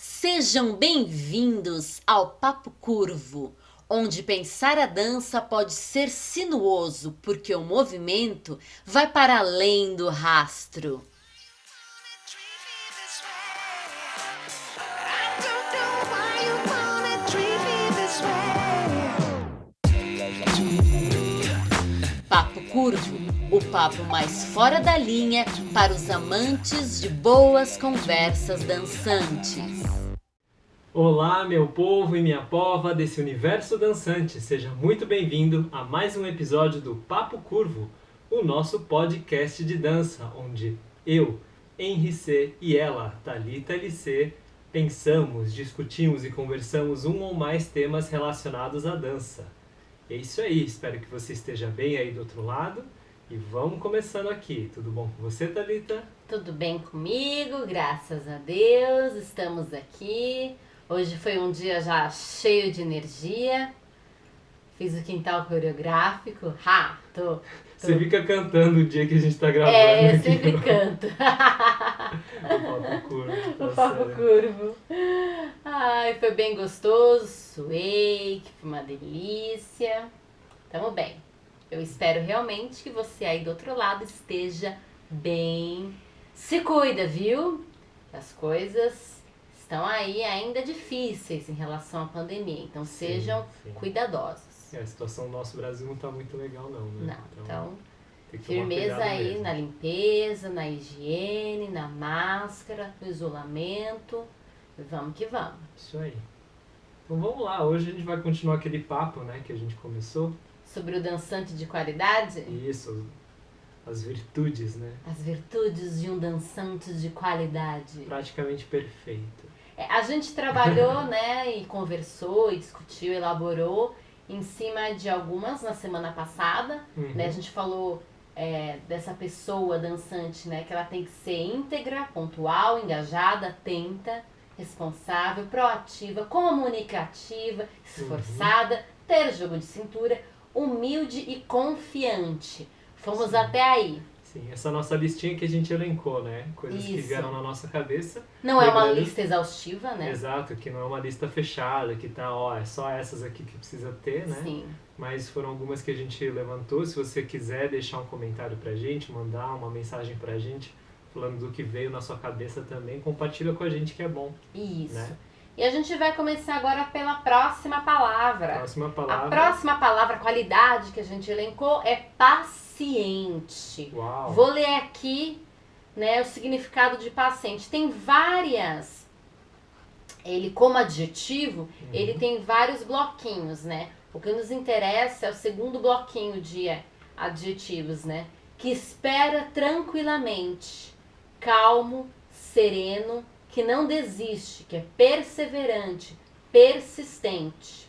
Sejam bem-vindos ao Papo Curvo, onde pensar a dança pode ser sinuoso, porque o movimento vai para além do rastro. Papo Curvo, o papo mais fora da linha para os amantes de boas conversas dançantes. Olá, meu povo e minha pova desse universo dançante. Seja muito bem-vindo a mais um episódio do Papo Curvo, o nosso podcast de dança, onde eu, Henri C. e ela, Thalita LC, pensamos, discutimos e conversamos um ou mais temas relacionados à dança. É isso aí, espero que você esteja bem aí do outro lado. E vamos começando aqui. Tudo bom com você, Thalita? Tudo bem comigo, graças a Deus, estamos aqui. Hoje foi um dia já cheio de energia. Fiz o quintal coreográfico. Você fica cantando o dia que a gente tá gravando. Eu aqui sempre no- canto. O Papo Curvo, tá O papo certo. curvo. Ai, foi bem gostoso, suei, que foi uma delícia. Tamo bem. Eu espero realmente que você aí do outro lado esteja bem. Se cuida, viu? As coisas estão aí ainda difíceis em relação à pandemia, então sejam sim. cuidadosos. A situação do nosso Brasil não tá muito legal não, né? Não, então tem que tomar firmeza cuidado aí mesmo. na limpeza, na higiene, na máscara, no isolamento. Vamos que vamos. Isso aí. Então vamos lá, hoje a gente vai continuar aquele papo, né, que a gente começou. Sobre o dançante de qualidade, Isso, as virtudes, né? as virtudes de um dançante de qualidade. Praticamente perfeito. A gente trabalhou, né, e conversou, e discutiu, elaborou em cima de algumas na semana passada, Uhum. né, a gente falou dessa pessoa dançante, né, que ela tem que ser íntegra, pontual, engajada, atenta, responsável, proativa, comunicativa, esforçada, ter jogo de cintura, humilde e confiante. Fomos Sim. até aí. Sim, essa nossa listinha que a gente elencou, né? Coisas que Isso. vieram na nossa cabeça. Não é uma Lembrando- lista exaustiva, né? Exato, que não é uma lista fechada, que tá, ó, é só essas aqui que precisa ter, né? Sim. Mas foram algumas que a gente levantou. Se você quiser deixar um comentário pra gente, mandar uma mensagem pra gente, falando do que veio na sua cabeça também, compartilha com a gente que é bom, Isso. né? E a gente vai começar agora pela próxima palavra. Próxima palavra. A próxima palavra, qualidade que a gente elencou é paciente. Uau! Vou ler aqui, né, o significado de paciente. Tem várias. Ele, como adjetivo, ele tem vários bloquinhos, né? O que nos interessa é o segundo bloquinho de adjetivos, né? Que espera tranquilamente, calmo, sereno, que não desiste, que é perseverante, persistente,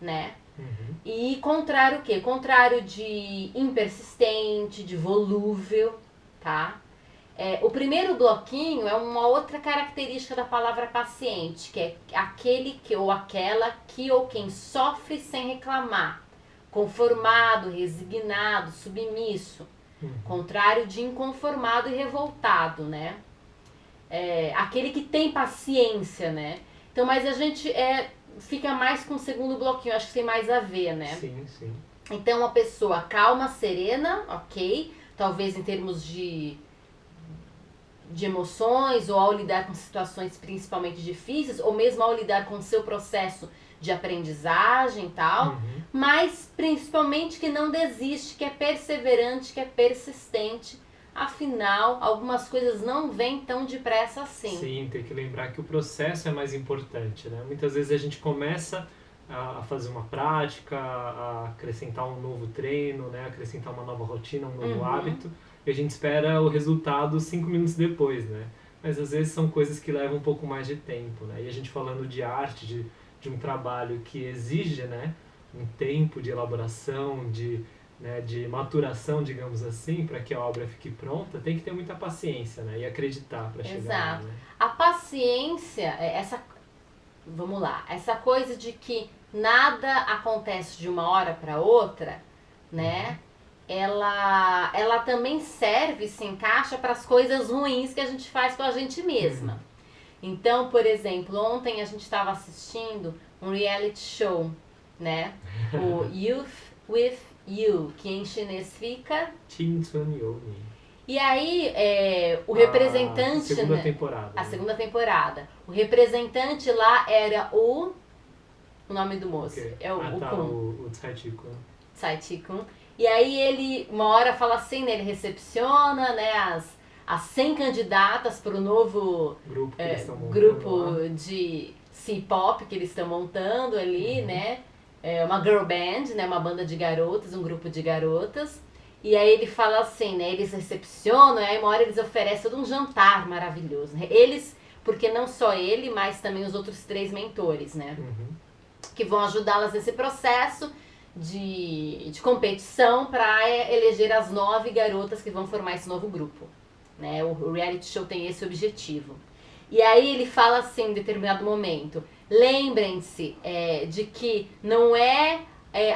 né? Uhum. E contrário o quê? Contrário de impersistente, de volúvel, tá? O primeiro bloquinho é uma outra característica da palavra paciente, que é aquele que ou aquela que ou quem sofre sem reclamar, conformado, resignado, submisso, contrário de inconformado e revoltado, né? Aquele que tem paciência, né? Então, mas a gente fica mais com o segundo bloquinho, acho que tem mais a ver, né? Sim, sim. Então, uma pessoa calma, serena, ok? Talvez em termos de emoções, ou ao lidar com situações principalmente difíceis, ou mesmo ao lidar com o seu processo de aprendizagem e tal, mas principalmente que não desiste, que é perseverante, que é persistente. Afinal, algumas coisas não vêm tão depressa assim. Sim, tem que lembrar que o processo é mais importante, né? Muitas vezes a gente começa a fazer uma prática, a acrescentar um novo treino, né? Acrescentar uma nova rotina, um novo hábito, e a gente espera o resultado 5 minutos depois, né? Mas às vezes são coisas que levam um pouco mais de tempo, né? E a gente falando de arte, de um trabalho que exige, né, um tempo de elaboração, de maturação, digamos assim, para que a obra fique pronta, tem que ter muita paciência, né? E acreditar para chegar lá, Exato. né? A paciência, vamos lá, essa coisa de que nada acontece de uma hora para outra, né? Ela também serve, se encaixa para as coisas ruins que a gente faz com a gente mesma. Então, por exemplo, ontem a gente estava assistindo um reality show, né? O Youth with You, que em chinês fica... 青春有你. E aí, o A representante... segunda né? temporada. A né? segunda temporada. O representante lá era o nome do moço. Ok. É o tá, Kun. o Tsai Chi-kun. Tsai Chi-kun. E aí ele, uma hora fala assim, né? Ele recepciona, né, as 100 candidatas para o novo Grupo que eles estão montando grupo lá. de C-pop que eles estão montando ali, né? É uma girl band, né? Uma banda de garotas, um grupo de garotas. E aí ele fala assim, né? Eles recepcionam, e aí uma hora eles oferecem todo um jantar maravilhoso. Né? Eles, porque não só ele, mas também os outros 3 mentores, né? Que vão ajudá-las nesse processo de competição para eleger as 9 garotas que vão formar esse novo grupo. Né? O reality show tem esse objetivo. E aí ele fala assim, em determinado momento, lembrem-se de que não é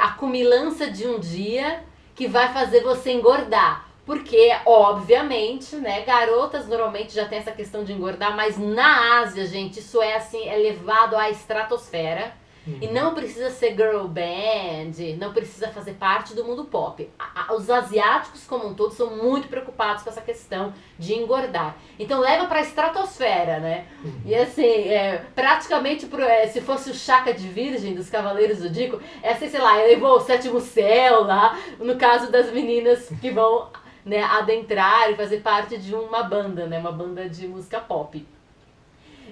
a cumilança de um dia que vai fazer você engordar. Porque, obviamente, né, garotas normalmente já tem essa questão de engordar, mas na Ásia, gente, isso é assim, é levado à estratosfera. E não precisa ser girl band, não precisa fazer parte do mundo pop. Os asiáticos como um todo são muito preocupados com essa questão de engordar. Então leva pra estratosfera, né? E assim, praticamente se fosse o Chaka de Virgem dos Cavaleiros do Zodíaco, assim, sei lá, elevou o 7º céu lá, no caso das meninas que vão, né, adentrar e fazer parte de uma banda, né? Uma banda de música pop.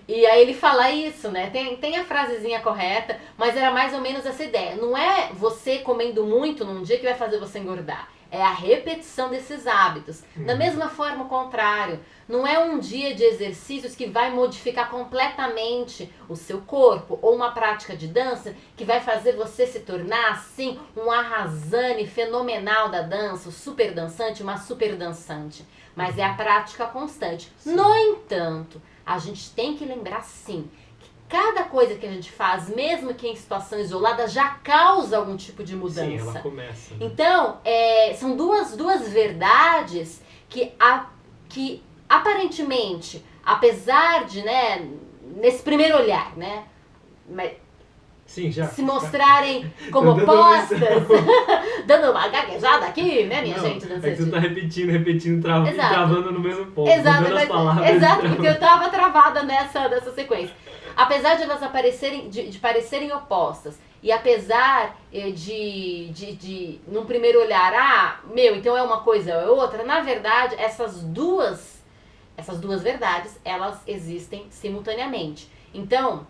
E aí ele fala isso, né? Tem a frasezinha correta, mas era mais ou menos essa ideia. Não é você comendo muito num dia que vai fazer você engordar. É a repetição desses hábitos. Da mesma forma, o contrário. Não é um dia de exercícios que vai modificar completamente o seu corpo ou uma prática de dança que vai fazer você se tornar, assim, um arrasane fenomenal da dança, um super dançante, uma super dançante. Mas é a prática constante. Sim. No entanto, a gente tem que lembrar, sim, que cada coisa que a gente faz, mesmo que em situação isolada, já causa algum tipo de mudança. Sim, ela começa. Né? Então, são duas verdades que aparentemente, apesar de, né, nesse primeiro olhar, né, Sim, já. se mostrarem como opostas, dando uma gaguejada aqui, né, minha gente? É que você tá repetindo, travando no mesmo ponto. Exato, as palavras. exato, porque eu tava travada dessa sequência. Apesar de elas aparecerem, de parecerem opostas, e apesar de num primeiro olhar, então é uma coisa ou é outra, na verdade, essas duas verdades, elas existem simultaneamente. Então,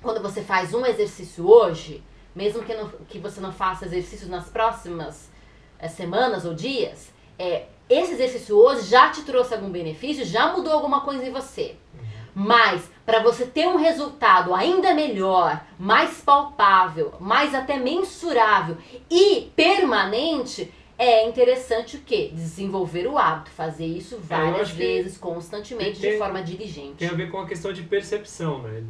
quando você faz um exercício hoje, mesmo que você não faça exercícios nas próximas semanas ou dias, esse exercício hoje já te trouxe algum benefício, já mudou alguma coisa em você. Mas, para você ter um resultado ainda melhor, mais palpável, mais até mensurável e permanente, é interessante o quê? Desenvolver o hábito, fazer isso várias vezes, constantemente, de forma diligente. Tem a ver com a questão de percepção, né?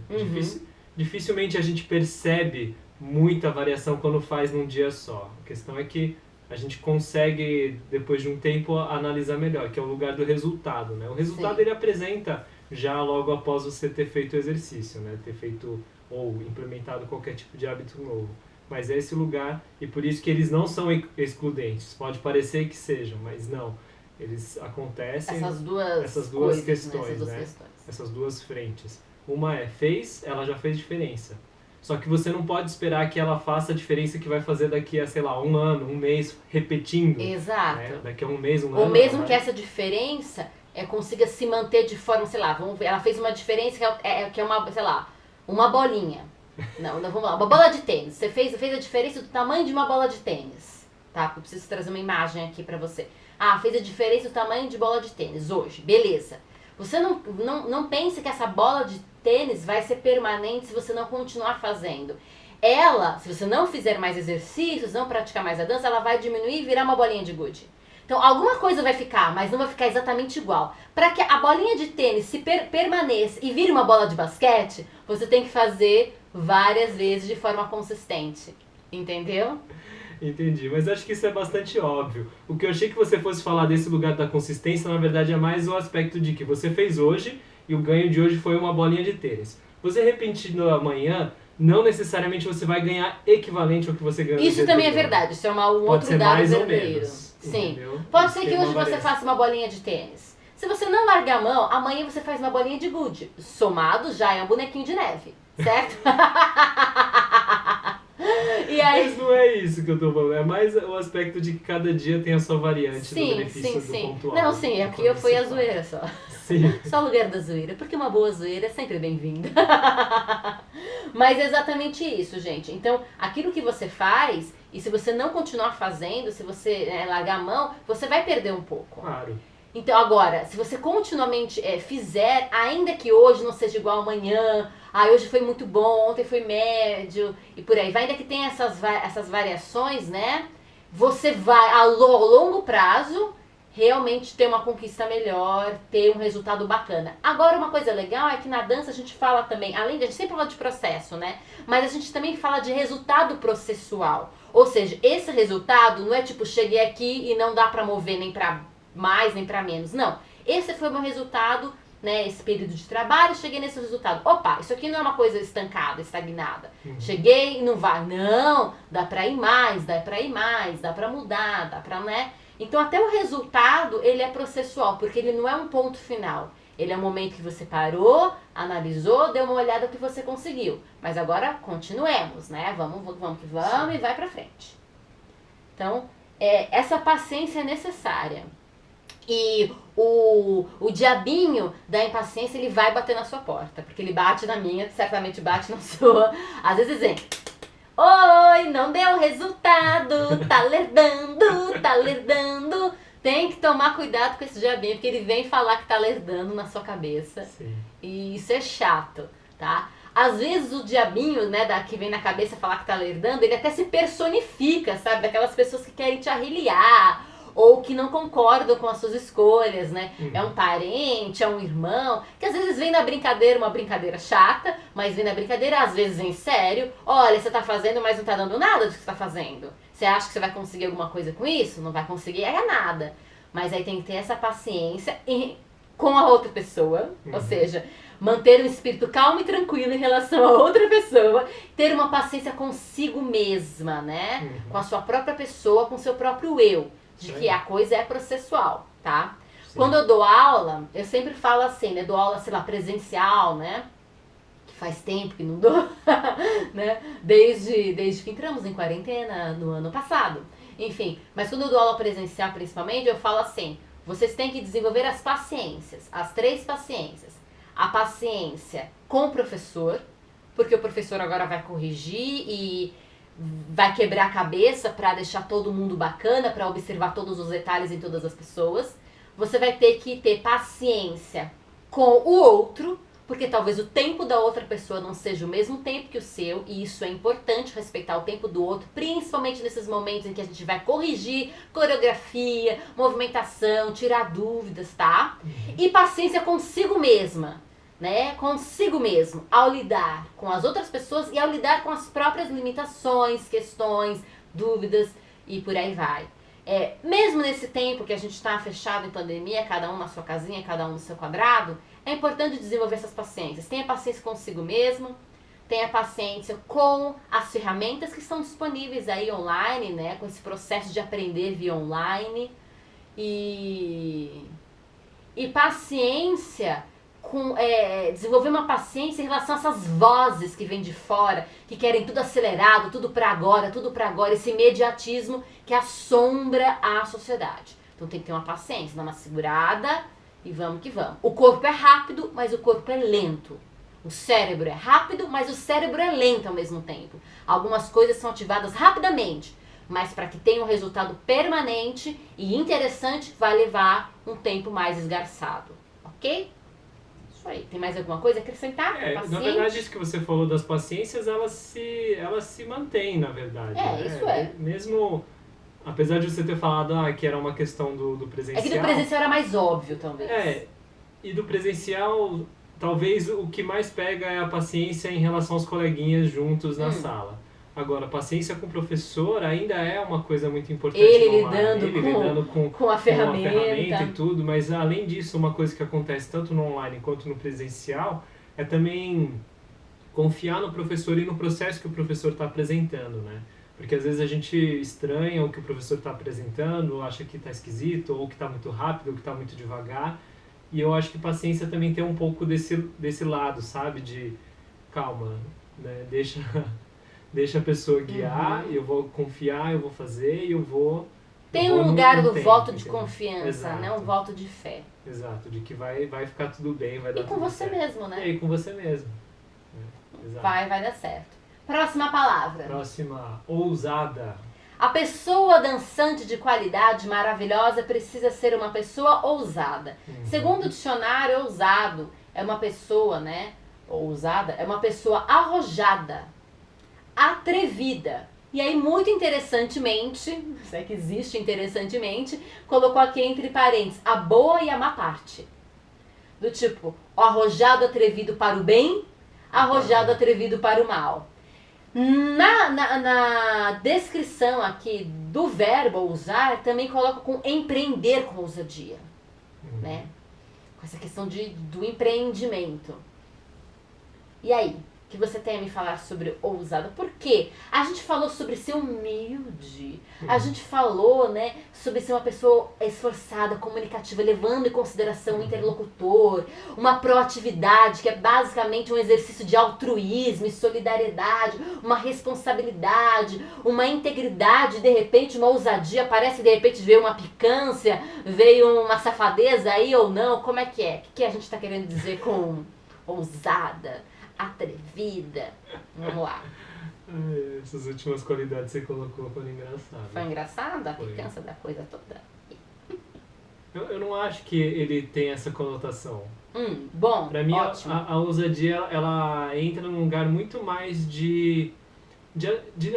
Dificilmente a gente percebe muita variação quando faz num dia só. A questão é que a gente consegue, depois de um tempo, analisar melhor, que é o lugar do resultado, né? O resultado, ele apresenta já logo após você ter feito o exercício, né? Ter feito ou implementado qualquer tipo de hábito novo. Mas é esse lugar, e por isso que eles não são excludentes. Pode parecer que sejam, mas não. Eles acontecem... Essas duas coisas, questões, né? Essas duas frentes. Uma ela já fez diferença. Só que você não pode esperar que ela faça a diferença que vai fazer daqui a, sei lá, um ano, um mês, repetindo. Exato. Né? Daqui a um mês, um ano... Ou mesmo que essa diferença consiga se manter de forma, sei lá, vamos ver, ela fez uma diferença que é uma, sei lá, uma bolinha. Não, vamos lá, uma bola de tênis. Você fez a diferença do tamanho de uma bola de tênis. Tá? Eu preciso trazer uma imagem aqui pra você. Fez a diferença do tamanho de bola de tênis hoje. Beleza. Você não pense que essa bola de tênis vai ser permanente se você não continuar fazendo. Ela, se você não fizer mais exercícios, não praticar mais a dança, ela vai diminuir e virar uma bolinha de gude. Então, alguma coisa vai ficar, mas não vai ficar exatamente igual. Para que a bolinha de tênis se permaneça e vire uma bola de basquete, você tem que fazer várias vezes de forma consistente. Entendeu? Entendi, mas acho que isso é bastante óbvio. O que eu achei que você fosse falar desse lugar da consistência, na verdade, é mais o aspecto de que você fez hoje e o ganho de hoje foi uma bolinha de tênis. Você repetindo amanhã, não necessariamente você vai ganhar equivalente ao que você ganhou no Isso dia também é anterior. verdade, isso é um Pode outro ser dado mais ou verdadeiro. menos, Sim. entendeu? Pode ser Tem que uma hoje você variação. faça uma bolinha de tênis. Se você não largar a mão, amanhã você faz uma bolinha de gude. Somado já é um bonequinho de neve, certo? E aí... Mas não é isso que eu tô falando, é mais o aspecto de que cada dia tem a sua variante do benefício do pontual. Não, sim, aqui eu fui a zoeira só. Sim. Só o lugar da zoeira, porque uma boa zoeira é sempre bem-vinda. Mas é exatamente isso, gente. Então, aquilo que você faz, e se você não continuar fazendo, se você largar a mão, você vai perder um pouco. Claro. Então, agora, se você continuamente fizer, ainda que hoje não seja igual amanhã, hoje foi muito bom, ontem foi médio, e por aí vai, ainda que tenha essas variações, né? Você vai, ao longo prazo, realmente ter uma conquista melhor, ter um resultado bacana. Agora, uma coisa legal é que na dança a gente fala também, além de a gente sempre fala de processo, né? Mas a gente também fala de resultado processual. Ou seja, esse resultado não é tipo, cheguei aqui e não dá pra mover nem pra mais nem pra menos. Não. Esse foi o meu resultado, né? Esse período de trabalho, cheguei nesse resultado. Opa, isso aqui não é uma coisa estancada, estagnada. Cheguei e não vai. Não, dá pra ir mais, dá pra mudar, dá pra, né? Então até o resultado, ele é processual, porque ele não é um ponto final. Ele é um momento que você parou, analisou, deu uma olhada no que você conseguiu. Mas agora continuemos, né? Vamos que vamos e vai pra frente. Então, essa paciência é necessária. E o diabinho da impaciência, ele vai bater na sua porta. Porque ele bate na minha, certamente bate na sua. Às vezes vem... Oi, não deu resultado, tá lerdando. Tem que tomar cuidado com esse diabinho, porque ele vem falar que tá lerdando na sua cabeça. Sim. E isso é chato, tá? Às vezes o diabinho, né, que vem na cabeça falar que tá lerdando, ele até se personifica, sabe? Daquelas pessoas que querem te arreliar, ou que não concordam com as suas escolhas, né? É um parente, é um irmão, que às vezes vem na brincadeira, uma brincadeira chata, mas vem na brincadeira, às vezes vem sério. Olha, você tá fazendo, mas não tá dando nada do que você tá fazendo. Você acha que você vai conseguir alguma coisa com isso? Não vai conseguir, nada. Mas aí tem que ter essa paciência com a outra pessoa, ou seja, manter um espírito calmo e tranquilo em relação a outra pessoa, ter uma paciência consigo mesma, né? Com a sua própria pessoa, com o seu próprio eu. De que a coisa é processual, tá? Sim. Quando eu dou aula, eu sempre falo assim, né? Dou aula, sei lá, presencial, né? Que faz tempo que não dou, né? Desde que entramos em quarentena no ano passado. Enfim, mas quando eu dou aula presencial, principalmente, eu falo assim, vocês têm que desenvolver as paciências, as 3 paciências. A paciência com o professor, porque o professor agora vai corrigir e... vai quebrar a cabeça para deixar todo mundo bacana, para observar todos os detalhes em todas as pessoas. Você vai ter que ter paciência com o outro, porque talvez o tempo da outra pessoa não seja o mesmo tempo que o seu, e isso é importante, respeitar o tempo do outro, principalmente nesses momentos em que a gente vai corrigir coreografia, movimentação, tirar dúvidas, tá? E paciência consigo mesma. Né, consigo mesmo, ao lidar com as outras pessoas e ao lidar com as próprias limitações, questões, dúvidas e por aí vai. Mesmo nesse tempo que a gente está fechado em pandemia, cada um na sua casinha, cada um no seu quadrado, é importante desenvolver essas paciências. Tenha paciência consigo mesmo, tenha paciência com as ferramentas que estão disponíveis aí online, né, com esse processo de aprender via online e paciência desenvolver uma paciência em relação a essas vozes que vêm de fora, que querem tudo acelerado, tudo pra agora, esse imediatismo que assombra a sociedade. Então tem que ter uma paciência, dar uma segurada e vamos que vamos. O corpo é rápido, mas o corpo é lento. O cérebro é rápido, mas o cérebro é lento ao mesmo tempo. Algumas coisas são ativadas rapidamente, mas para que tenha um resultado permanente e interessante, vai levar um tempo mais esgarçado, ok? Aí. Tem mais alguma coisa a acrescentar? Na verdade, isso que você falou das paciências, elas se mantêm, na verdade. Isso é. Mesmo, apesar de você ter falado que era uma questão do presencial... É que do presencial era mais óbvio, talvez. E do presencial, talvez o que mais pega é a paciência em relação aos coleguinhas juntos na sala. Agora, paciência com o professor ainda é uma coisa muito importante Ele no online. Ele lidando com com a ferramenta e tudo, mas além disso, uma coisa que acontece tanto no online quanto no presencial é também confiar no professor e no processo que o professor está apresentando, né? Porque às vezes a gente estranha o que o professor está apresentando, acha que está esquisito, ou que está muito rápido, ou que está muito devagar. E eu acho que paciência também tem um pouco desse lado, sabe? De calma, né? Deixa a pessoa guiar, eu vou confiar, eu vou fazer e eu vou... Tem eu vou um lugar do tempo, voto de entendeu? confiança, Exato. né? Um voto de fé. Exato, de que vai ficar tudo bem, vai dar E com tudo você certo. mesmo, né? E com você mesmo. Exato. Vai dar certo. Próxima palavra. Próxima, ousada. A pessoa dançante de qualidade maravilhosa precisa ser uma pessoa ousada. Segundo o dicionário, ousado é uma pessoa, né? Ousada é uma pessoa arrojada, atrevida. E aí, muito interessantemente, se é que existe interessantemente, colocou aqui entre parênteses a boa e a má parte. Do tipo, o arrojado atrevido para o bem, arrojado atrevido para o mal. Na descrição aqui do verbo ousar, também coloca com empreender com ousadia, né? Com essa questão do empreendimento. E aí? O que você tem a me falar sobre ousado? Por quê? A gente falou sobre ser humilde. A gente falou, né, sobre ser uma pessoa esforçada, comunicativa, levando em consideração o interlocutor, uma proatividade, que é basicamente um exercício de altruísmo e solidariedade, uma responsabilidade, uma integridade, de repente uma ousadia, parece que de repente veio uma picância, veio uma safadeza aí ou não, como é que é? O que a gente está querendo dizer com ousada? Atrevida. Vamos lá. Essas últimas qualidades que você colocou foram engraçadas. Foi engraçado a picância da coisa toda? Eu não acho que ele tem essa conotação. Bom, pra mim, ótimo. a ousadia, ela entra num lugar muito mais de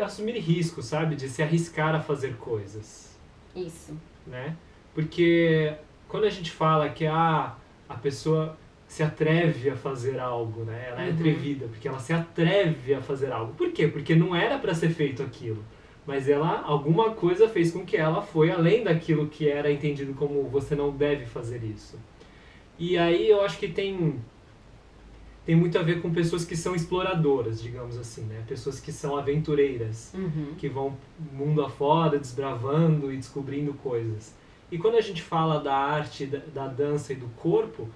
assumir risco, sabe? De se arriscar a fazer coisas. Isso. Né? Porque quando a gente fala que a pessoa se atreve a fazer algo, né? Ela é atrevida, porque ela se atreve a fazer algo. Por quê? Porque não era para ser feito aquilo. Mas alguma coisa fez com que ela foi além daquilo que era entendido como você não deve fazer isso. E aí eu acho que tem muito a ver com pessoas que são exploradoras, digamos assim, né? Pessoas que são aventureiras, que vão mundo afora, desbravando e descobrindo coisas. E quando a gente fala da arte, da dança e do corpo,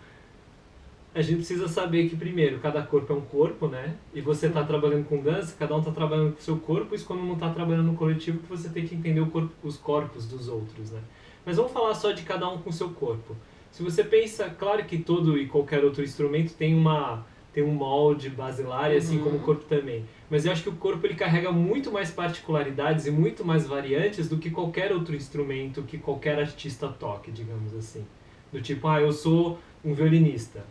a gente precisa saber que, primeiro, cada corpo é um corpo, né? E você está trabalhando com dança, cada um está trabalhando com o seu corpo, isso quando não está trabalhando no coletivo, que você tem que entender os corpos dos outros, né? Mas vamos falar só de cada um com o seu corpo. Se você pensa, claro que todo e qualquer outro instrumento tem um molde basilar, e assim como o corpo também. Mas eu acho que o corpo ele carrega muito mais particularidades e muito mais variantes do que qualquer outro instrumento que qualquer artista toque, digamos assim. Do tipo, eu sou um violinista.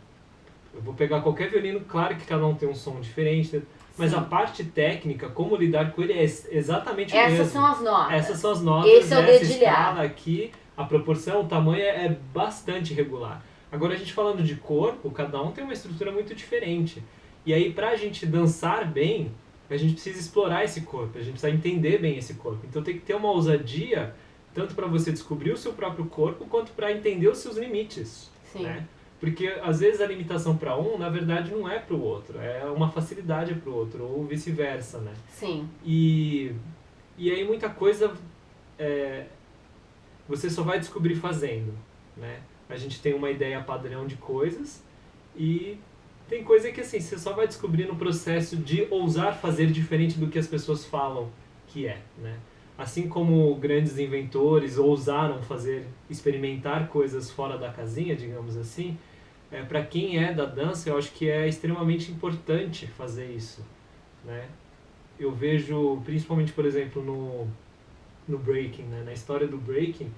Eu vou pegar qualquer violino, claro que cada um tem um som diferente, mas a parte técnica, como lidar com ele é exatamente o mesmo. Essas são as notas. Essas são as notas, esse é o essa dedilhar. escala aqui, a proporção, o tamanho é bastante regular. Agora a gente falando de corpo, cada um tem uma estrutura muito diferente. E aí pra gente dançar bem, a gente precisa explorar esse corpo, a gente precisa entender bem esse corpo. Então tem que ter uma ousadia, tanto para você descobrir o seu próprio corpo, quanto para entender os seus limites. Sim. Né? Porque às vezes a limitação para um, na verdade, não é para o outro, é uma facilidade para o outro, ou vice-versa, né? Sim. E aí muita coisa você só vai descobrir fazendo, né? A gente tem uma ideia padrão de coisas e tem coisa que assim, você só vai descobrir no processo de ousar fazer diferente do que as pessoas falam que é, né? Assim como grandes inventores ousaram experimentar coisas fora da casinha, digamos assim, para quem é da dança, eu acho que é extremamente importante fazer isso, né? Eu vejo, principalmente, por exemplo, no breaking, né? Na história do breaking,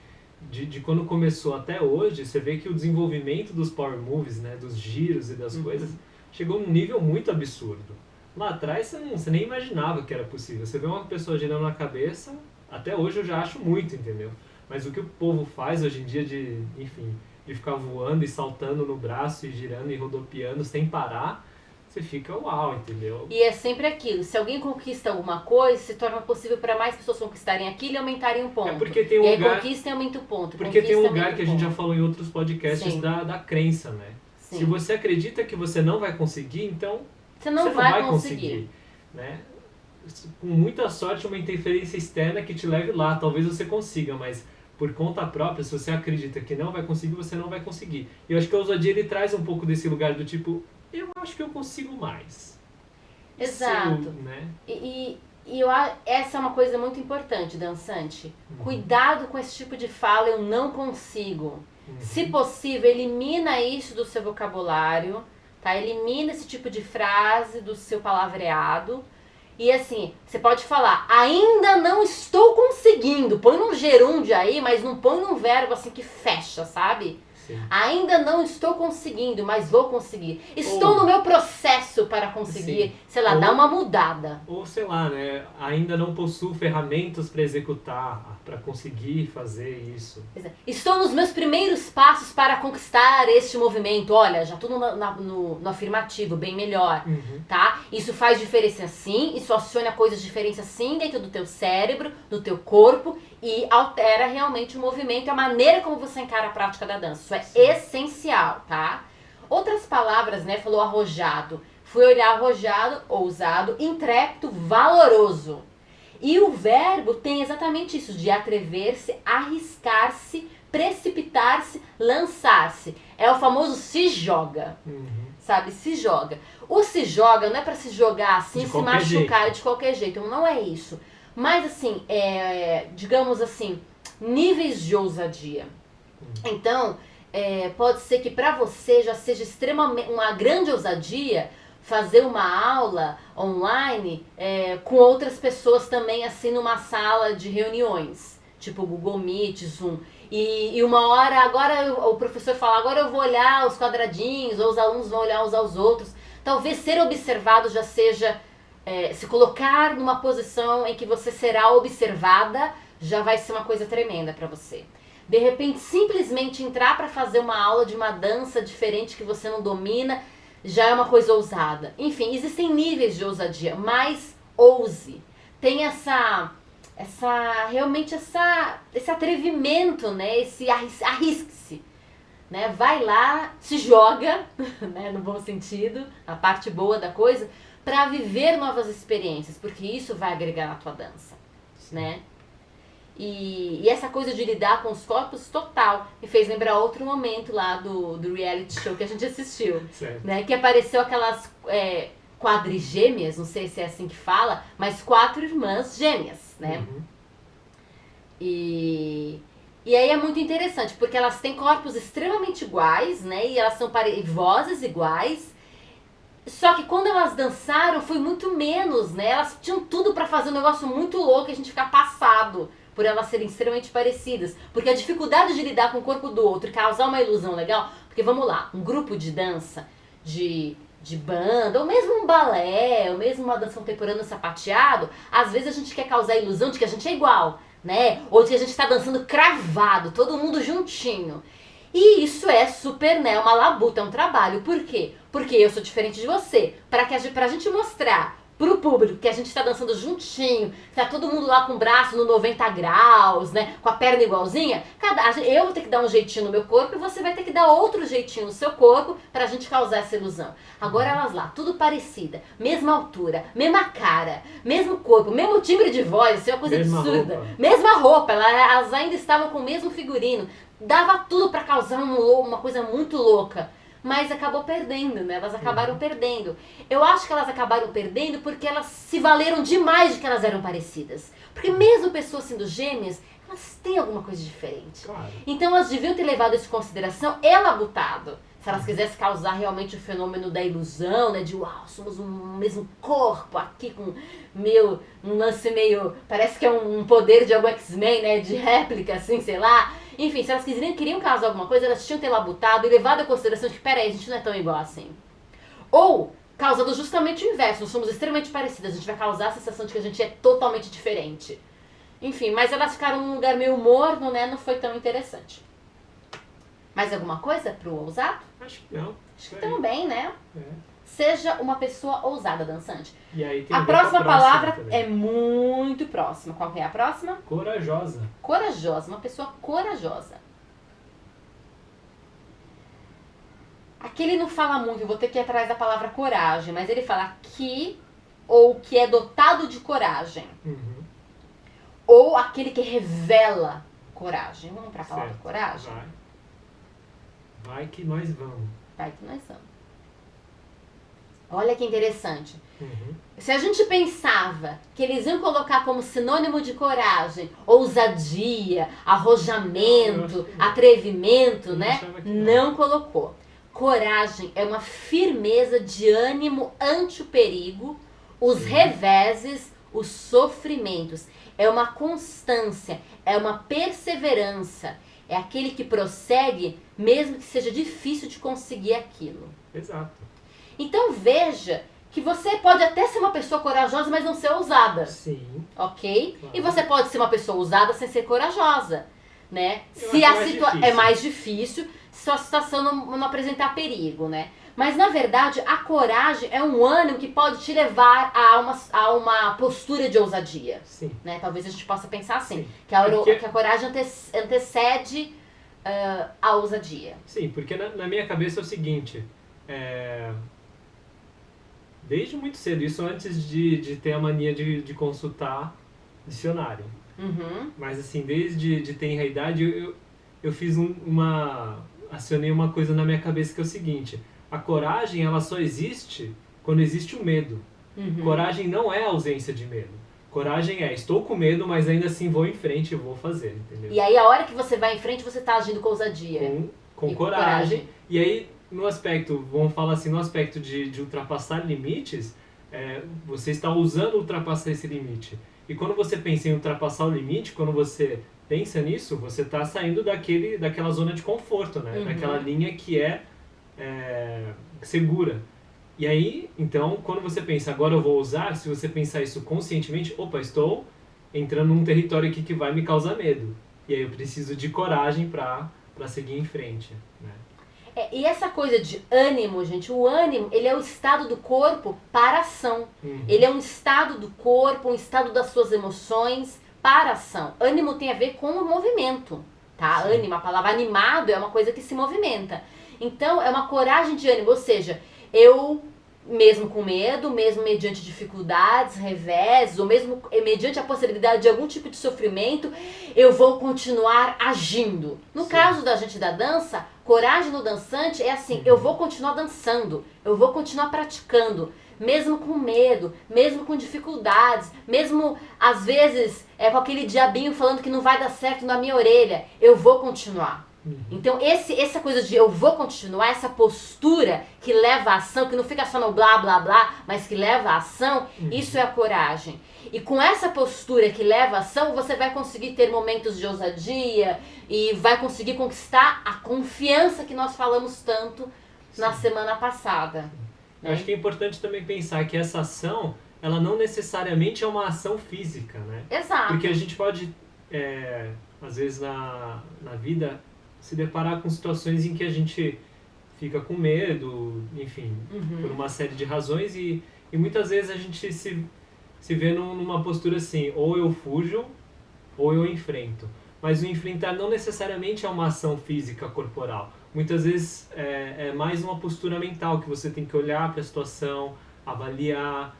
de quando começou até hoje, você vê que o desenvolvimento dos power moves, né? Dos giros e das coisas, chegou num nível muito absurdo. Lá atrás você nem imaginava que era possível. Você vê uma pessoa girando na cabeça, até hoje eu já acho muito, entendeu? Mas o que o povo faz hoje em dia de ficar voando e saltando no braço e girando e rodopiando sem parar, você fica uau, entendeu? E é sempre aquilo, se alguém conquista alguma coisa, se torna possível para mais pessoas conquistarem aquilo e aumentarem um ponto. É porque tem um e aí lugar, conquista e aumenta o ponto. porque tem um conquista, lugar que a gente já ponto. falou em outros podcasts Sim. da crença, né? Sim. Se você acredita que você não vai conseguir, então você não vai conseguir. Né? Com muita sorte, uma interferência externa que te leve lá, talvez você consiga, mas por conta própria, se você acredita que não vai conseguir, você não vai conseguir. E eu acho que a ousadia, ele traz um pouco desse lugar do tipo, eu acho que eu consigo mais. Exato. Né? E essa é uma coisa muito importante, dançante. Cuidado com esse tipo de fala, eu não consigo. Se possível, elimina isso do seu vocabulário, tá? Elimina esse tipo de frase do seu palavreado. E assim, você pode falar, ainda não estou conseguindo. Põe num gerúndio aí, mas não põe num verbo assim que fecha, sabe? Sim. Ainda não estou conseguindo, mas vou conseguir. Estou no meu processo para conseguir, sei lá, dar uma mudada. Ou sei lá, né? Ainda não possuo ferramentas para executar, para conseguir fazer isso. Estou nos meus primeiros passos para conquistar este movimento. Olha, já tudo no afirmativo, bem melhor, tá? Isso faz diferença sim, isso aciona coisas diferentes sim dentro do teu cérebro, do teu corpo e altera realmente o movimento e a maneira como você encara a prática da dança. Isso é essencial, tá? Outras palavras, né? Falou arrojado. Fui olhar arrojado, ousado, intrépido, valoroso. E o verbo tem exatamente isso, de atrever-se, arriscar-se, precipitar-se, lançar-se. É o famoso se joga, sabe? Se joga. O se joga não é para se jogar assim, se machucar de qualquer jeito, não é isso. Mas assim, digamos assim, níveis de ousadia. Então, pode ser que para você já seja extremamente uma grande ousadia fazer uma aula online com outras pessoas também, assim, numa sala de reuniões, tipo Google Meet, Zoom. E uma hora, agora o professor fala, agora eu vou olhar os quadradinhos, ou os alunos vão olhar uns aos outros. Talvez ser observado já seja, se colocar numa posição em que você será observada, já vai ser uma coisa tremenda para você. De repente, simplesmente entrar para fazer uma aula de uma dança diferente que você não domina, já é uma coisa ousada. Enfim, existem níveis de ousadia, mas ouse. Tem realmente esse atrevimento, né? Esse arrisque-se. Né? Vai lá, se joga, né? No bom sentido, a parte boa da coisa, para viver novas experiências, porque isso vai agregar na tua dança, né? E essa coisa de lidar com os corpos total me fez lembrar outro momento lá do reality show que a gente assistiu, né? Que apareceu aquelas quadrigêmeas, não sei se é assim que fala, mas 4 irmãs gêmeas, né? E aí é muito interessante, porque elas têm corpos extremamente iguais, né? E elas são vozes iguais. Só que quando elas dançaram foi muito menos, né? Elas tinham tudo pra fazer um negócio muito louco e a gente ficar passado por elas serem extremamente parecidas. Porque a dificuldade de lidar com o corpo do outro e causar uma ilusão legal... Porque vamos lá, um grupo de dança, de banda, ou mesmo um balé, ou mesmo uma dança contemporânea sapateado, às vezes a gente quer causar a ilusão de que a gente é igual, né? Ou de que a gente tá dançando cravado, todo mundo juntinho. E isso é super, né, uma labuta, é um trabalho. Por quê? Porque eu sou diferente de você. Pra gente mostrar pro público que a gente tá dançando juntinho, tá todo mundo lá com o braço no 90 graus, né, com a perna igualzinha, eu vou ter que dar um jeitinho no meu corpo e você vai ter que dar outro jeitinho no seu corpo pra gente causar essa ilusão. Agora elas lá, tudo parecida, mesma altura, mesma cara, mesmo corpo, mesmo timbre de voz, isso é uma coisa absurda. Mesma roupa, elas ainda estavam com o mesmo figurino. Dava tudo pra causar uma coisa muito louca. Mas acabou perdendo, né? Elas acabaram perdendo. Eu acho que elas acabaram perdendo porque elas se valeram demais de que elas eram parecidas. Porque mesmo pessoas sendo gêmeas, elas têm alguma coisa diferente. Claro. Então elas deviam ter levado isso em consideração e labutado. Se elas quisessem causar realmente o fenômeno da ilusão, né? De uau, somos um mesmo corpo aqui com um lance meio... Parece que é um poder de algum X-Men, né? De réplica, assim, sei lá. Enfim, se elas queriam causar alguma coisa, elas tinham que ter labutado e levado em consideração de que, peraí, a gente não é tão igual assim. Ou, causando justamente o inverso, nós somos extremamente parecidas, a gente vai causar a sensação de que a gente é totalmente diferente. Enfim, mas elas ficaram num lugar meio morno, né? Não foi tão interessante. Mais alguma coisa pro ousado? Acho que não. Acho que também, né? Seja uma pessoa ousada, dançante. E aí tem A próxima palavra também. é muito próxima. Qual que é a próxima? Corajosa. Corajosa, uma pessoa corajosa. Aqui ele não fala muito, eu vou ter que ir atrás da palavra coragem, mas ele fala que ou que é dotado de coragem. Uhum. Ou aquele que revela coragem. Vamos para a palavra Certo. coragem? Vai que nós vamos. Vai que nós vamos. Olha que interessante. Uhum. Se a gente pensava que eles iam colocar como sinônimo de coragem, ousadia, arrojamento, atrevimento, né? Não colocou. Coragem é uma firmeza de ânimo ante o perigo, os reveses, os sofrimentos. É uma constância, é uma perseverança. É aquele que prossegue, mesmo que seja difícil de conseguir aquilo. Exato. Então veja que você pode até ser uma pessoa corajosa, mas não ser ousada. Sim. Ok? Claro. E você pode ser uma pessoa ousada sem ser corajosa, né? Se a situação é mais difícil, se a situação não apresentar perigo, né? Mas na verdade a coragem é um ânimo que pode te levar a uma postura de ousadia. Sim. Né? Talvez a gente possa pensar assim, Sim. que a coragem antecede a ousadia. Sim, porque na minha cabeça é o seguinte, desde muito cedo, isso antes de ter a mania de consultar dicionário. Uhum. Mas assim, desde ter a idade, eu fiz acionei uma coisa na minha cabeça que é o seguinte, a coragem ela só existe quando existe o medo. Uhum. Coragem não é ausência de medo. Coragem é, estou com medo, mas ainda assim vou em frente e vou fazer, entendeu? E aí a hora que você vai em frente, você está agindo com ousadia. Com coragem. E aí, no aspecto, vamos falar assim, no aspecto de ultrapassar limites, você está ousando ultrapassar esse limite. E quando você pensa em ultrapassar o limite, quando você pensa nisso, você está saindo daquela zona de conforto, né? Uhum. Daquela linha que é segura. E aí, então, quando você pensa, agora eu vou ousar, se você pensar isso conscientemente, opa, estou entrando num território aqui que vai me causar medo. E aí eu preciso de coragem para seguir em frente, né? E essa coisa de ânimo, gente, o ânimo, ele é o estado do corpo para a ação. Uhum. Ele é um estado do corpo, um estado das suas emoções para a ação. Ânimo tem a ver com o movimento, tá? Sim. Ânimo, a palavra animado é uma coisa que se movimenta. Então, é uma coragem de ânimo, ou seja, eu, mesmo com medo, mesmo mediante dificuldades, revés, ou mesmo mediante a possibilidade de algum tipo de sofrimento, eu vou continuar agindo. No Sim. caso da gente da dança, coragem no dançante é assim, eu vou continuar dançando, eu vou continuar praticando, mesmo com medo, mesmo com dificuldades, mesmo às vezes com aquele diabinho falando que não vai dar certo na minha orelha, eu vou continuar. Então essa coisa de eu vou continuar, essa postura que leva à ação, que não fica só no blá blá blá, mas que leva à ação, isso é a coragem. E com essa postura que leva à ação, você vai conseguir ter momentos de ousadia e vai conseguir conquistar a confiança que nós falamos tanto na semana passada. Eu acho que é importante também pensar que essa ação, ela não necessariamente é uma ação física, né? Exato. Porque a gente pode, às vezes na vida, se deparar com situações em que a gente fica com medo, enfim, por uma série de razões e muitas vezes a gente se vê numa postura assim, ou eu fujo ou eu enfrento. Mas o enfrentar não necessariamente é uma ação física corporal. Muitas vezes é mais uma postura mental, que você tem que olhar para a situação, avaliar,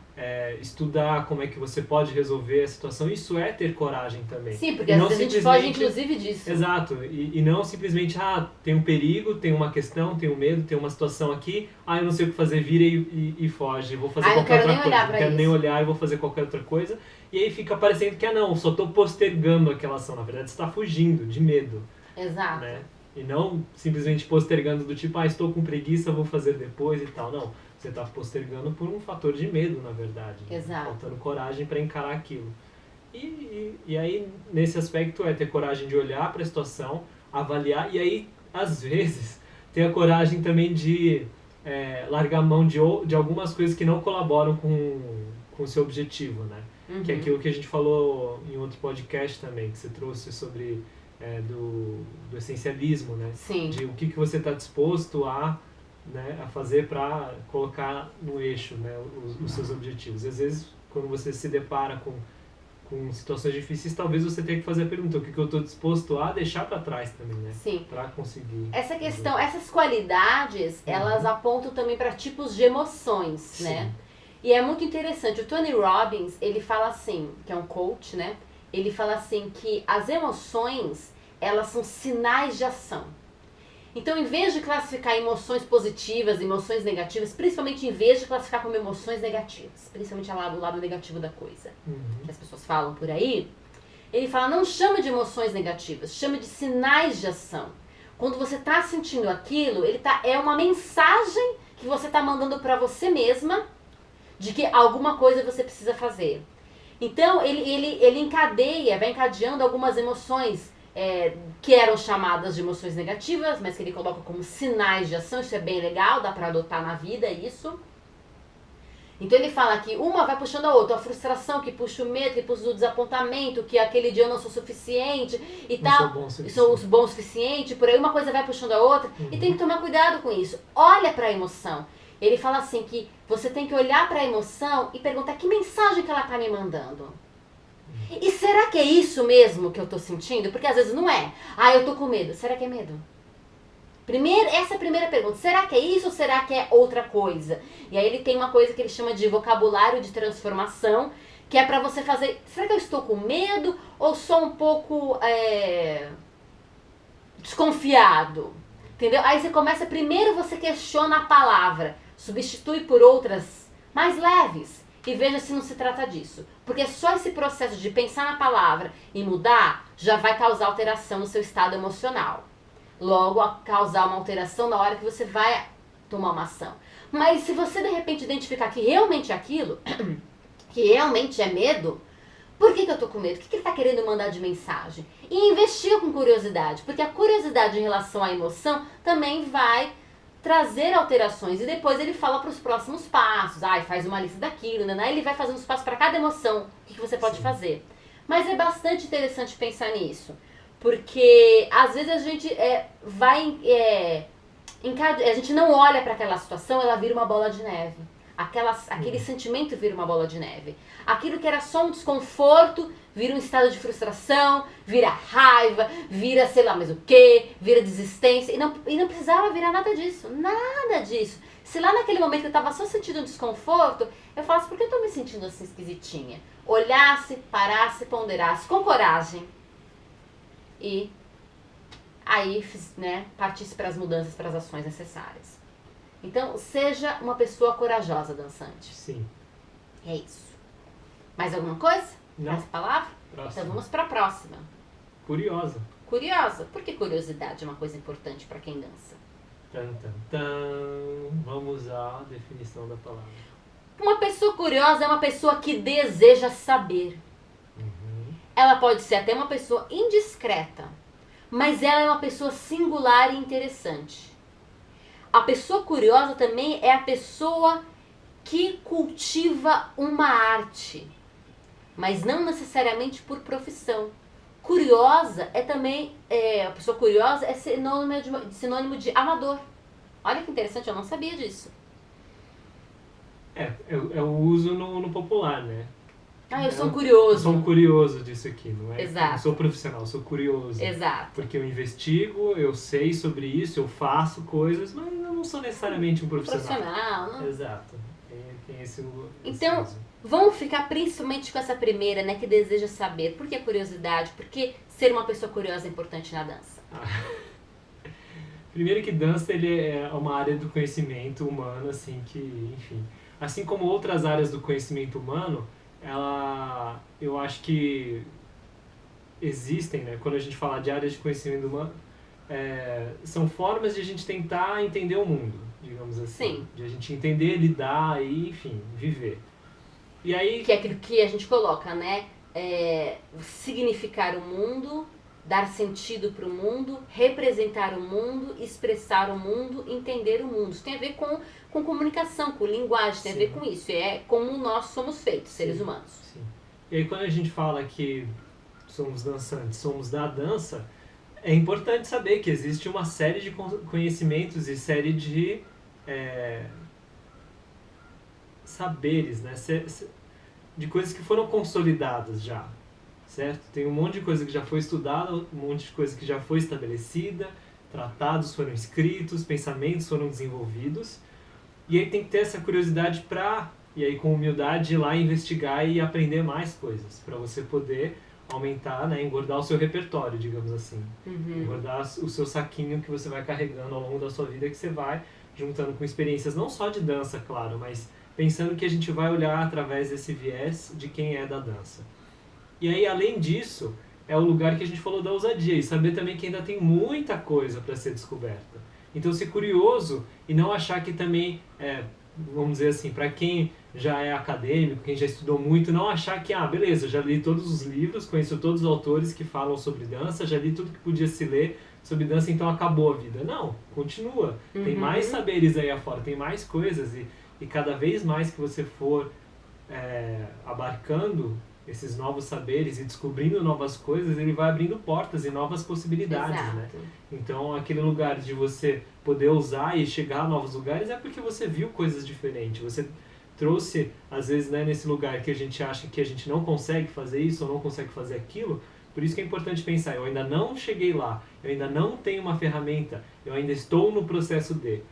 estudar como é que você pode resolver a situação. Isso é ter coragem também. Sim, porque às vezes a gente foge inclusive disso. Exato, e não simplesmente, tem um perigo, tem uma questão, tem um medo, tem uma situação aqui, eu não sei o que fazer, vira e foge, vou fazer qualquer outra coisa. Não quero nem olhar e vou fazer qualquer outra coisa. E aí fica parecendo que, só estou postergando aquela ação. Na verdade, você está fugindo de medo. Exato. Né? E não simplesmente postergando do tipo, estou com preguiça, vou fazer depois e tal. Não, você está postergando por um fator de medo, na verdade. Exato. Né? Faltando coragem para encarar aquilo. E aí, nesse aspecto, ter coragem de olhar para a situação, avaliar, e aí, às vezes, ter a coragem também de largar mão de algumas coisas que não colaboram com o seu objetivo, né? Que é aquilo que a gente falou em outro podcast também, que você trouxe sobre do essencialismo, né? Sim. De o que você está disposto a né, a fazer para colocar no eixo, né, os seus objetivos. Às vezes, quando você se depara com situações difíceis, talvez você tenha que fazer a pergunta, o que eu estou disposto a deixar para trás também, né? Sim. Para conseguir. Essa questão, essas qualidades, elas apontam também para tipos de emoções, Sim. né? E é muito interessante. O Tony Robbins, ele fala assim, que é um coach, né? Ele fala assim que as emoções, elas são sinais de ação. Então, em vez de classificar emoções positivas, emoções negativas, principalmente em vez de classificar como emoções negativas, principalmente o lado negativo da coisa, que as pessoas falam por aí, ele fala, não chama de emoções negativas, chama de sinais de ação. Quando você está sentindo aquilo, é uma mensagem que você está mandando para você mesma de que alguma coisa você precisa fazer. Então, ele encadeia, vai encadeando algumas emoções que eram chamadas de emoções negativas, mas que ele coloca como sinais de ação. Isso é bem legal, dá pra adotar na vida isso. Então ele fala que uma vai puxando a outra, a frustração que puxa o medo, que puxa o desapontamento, que aquele dia eu não sou suficiente e tal, sou bom o suficiente, por aí uma coisa vai puxando a outra, e tem que tomar cuidado com isso. Olha pra emoção. Ele fala assim que você tem que olhar pra emoção e perguntar que mensagem que ela tá me mandando. E será que é isso mesmo que eu tô sentindo? Porque às vezes não é. Ah, eu tô com medo. Será que é medo? Essa é a primeira pergunta. Será que é isso ou será que é outra coisa? E aí ele tem uma coisa que ele chama de vocabulário de transformação, que é pra você fazer... Será que eu estou com medo ou sou um pouco desconfiado? Entendeu? Aí você começa... Primeiro você questiona a palavra. Substitui por outras mais leves. E veja se não se trata disso. Porque só esse processo de pensar na palavra e mudar já vai causar alteração no seu estado emocional. Logo, a causar uma alteração na hora que você vai tomar uma ação. Mas se você de repente identificar que realmente é aquilo, que realmente é medo, por que eu tô com medo? O que ele tá querendo mandar de mensagem? E investiga com curiosidade. Porque a curiosidade em relação à emoção também vai trazer alterações, e depois ele fala para os próximos passos, faz uma lista daquilo, né? Ele vai fazendo os passos para cada emoção, o que você pode fazer. Mas é bastante interessante pensar nisso, porque às vezes a gente a gente não olha para aquela situação, ela vira uma bola de neve. Aquele sentimento vira uma bola de neve. Aquilo que era só um desconforto vira um estado de frustração, vira raiva, vira sei lá mais o que, vira desistência. E não precisava virar nada disso. Nada disso. Se lá naquele momento eu estava só sentindo um desconforto, eu falasse, por que eu estou me sentindo assim esquisitinha? Olhasse, parasse, ponderasse com coragem. E aí, né, partisse para as mudanças, para as ações necessárias. Então, seja uma pessoa corajosa, dançante. Sim. É isso. Mais alguma coisa? Não. Essa palavra? Próxima. Então vamos para a próxima. Curiosa. Curiosa? Por que curiosidade é uma coisa importante para quem dança? Vamos à definição da palavra. Uma pessoa curiosa é uma pessoa que deseja saber. Ela pode ser até uma pessoa indiscreta, mas ela é uma pessoa singular e interessante. A pessoa curiosa também é a pessoa que cultiva uma arte, mas não necessariamente por profissão. Curiosa é também, a pessoa curiosa é sinônimo de amador. Olha que interessante, eu não sabia disso. É o uso no popular, né? Eu sou curioso. Eu sou um curioso disso aqui, não é? Exato. Eu não sou profissional, eu sou curioso. Exato. Porque eu investigo, eu sei sobre isso, eu faço coisas, mas eu não sou necessariamente um profissional. Não? Exato. Tem esse então, uso. Vamos ficar principalmente com essa primeira, né? Que deseja saber. Por que curiosidade? Por que ser uma pessoa curiosa é importante na dança? Primeiro que dança ele é uma área do conhecimento humano, assim, que, enfim... Assim como outras áreas do conhecimento humano, eu acho que existem, né? Quando a gente fala de áreas de conhecimento humano, são formas de a gente tentar entender o mundo, digamos assim. Sim. De a gente entender, lidar e, enfim, viver. E aí... Que é aquilo que a gente coloca, né? Significar o mundo, dar sentido para o mundo, representar o mundo, expressar o mundo, entender o mundo. Isso tem a ver com comunicação, com linguagem, tem a ver com isso. É como nós somos feitos, seres humanos. Sim. E aí quando a gente fala que somos dançantes, somos da dança, é importante saber que existe uma série de conhecimentos e série de saberes, né? De coisas que foram consolidadas já, certo? Tem um monte de coisa que já foi estudada, um monte de coisa que já foi estabelecida, tratados foram escritos, pensamentos foram desenvolvidos, e aí tem que ter essa curiosidade para, e aí com humildade, ir lá investigar e aprender mais coisas, para você poder aumentar, né, engordar o seu repertório, digamos assim. Engordar o seu saquinho que você vai carregando ao longo da sua vida, que você vai juntando com experiências não só de dança, claro, mas pensando que a gente vai olhar através desse viés de quem é da dança. E aí, além disso, é o lugar que a gente falou da ousadia, e saber também que ainda tem muita coisa para ser descoberta. Então, ser curioso e não achar que também, vamos dizer assim, para quem já é acadêmico, quem já estudou muito, não achar que, beleza, já li todos os livros, conheço todos os autores que falam sobre dança, já li tudo que podia se ler sobre dança, então acabou a vida. Não, continua. Tem mais saberes aí afora, tem mais coisas, e cada vez mais que você for abarcando esses novos saberes e descobrindo novas coisas, ele vai abrindo portas e novas possibilidades, né? Então, aquele lugar de você poder usar e chegar a novos lugares é porque você viu coisas diferentes. Você trouxe, às vezes, né, nesse lugar que a gente acha que a gente não consegue fazer isso ou não consegue fazer aquilo. Por isso que é importante pensar, eu ainda não cheguei lá, eu ainda não tenho uma ferramenta, eu ainda estou no processo de...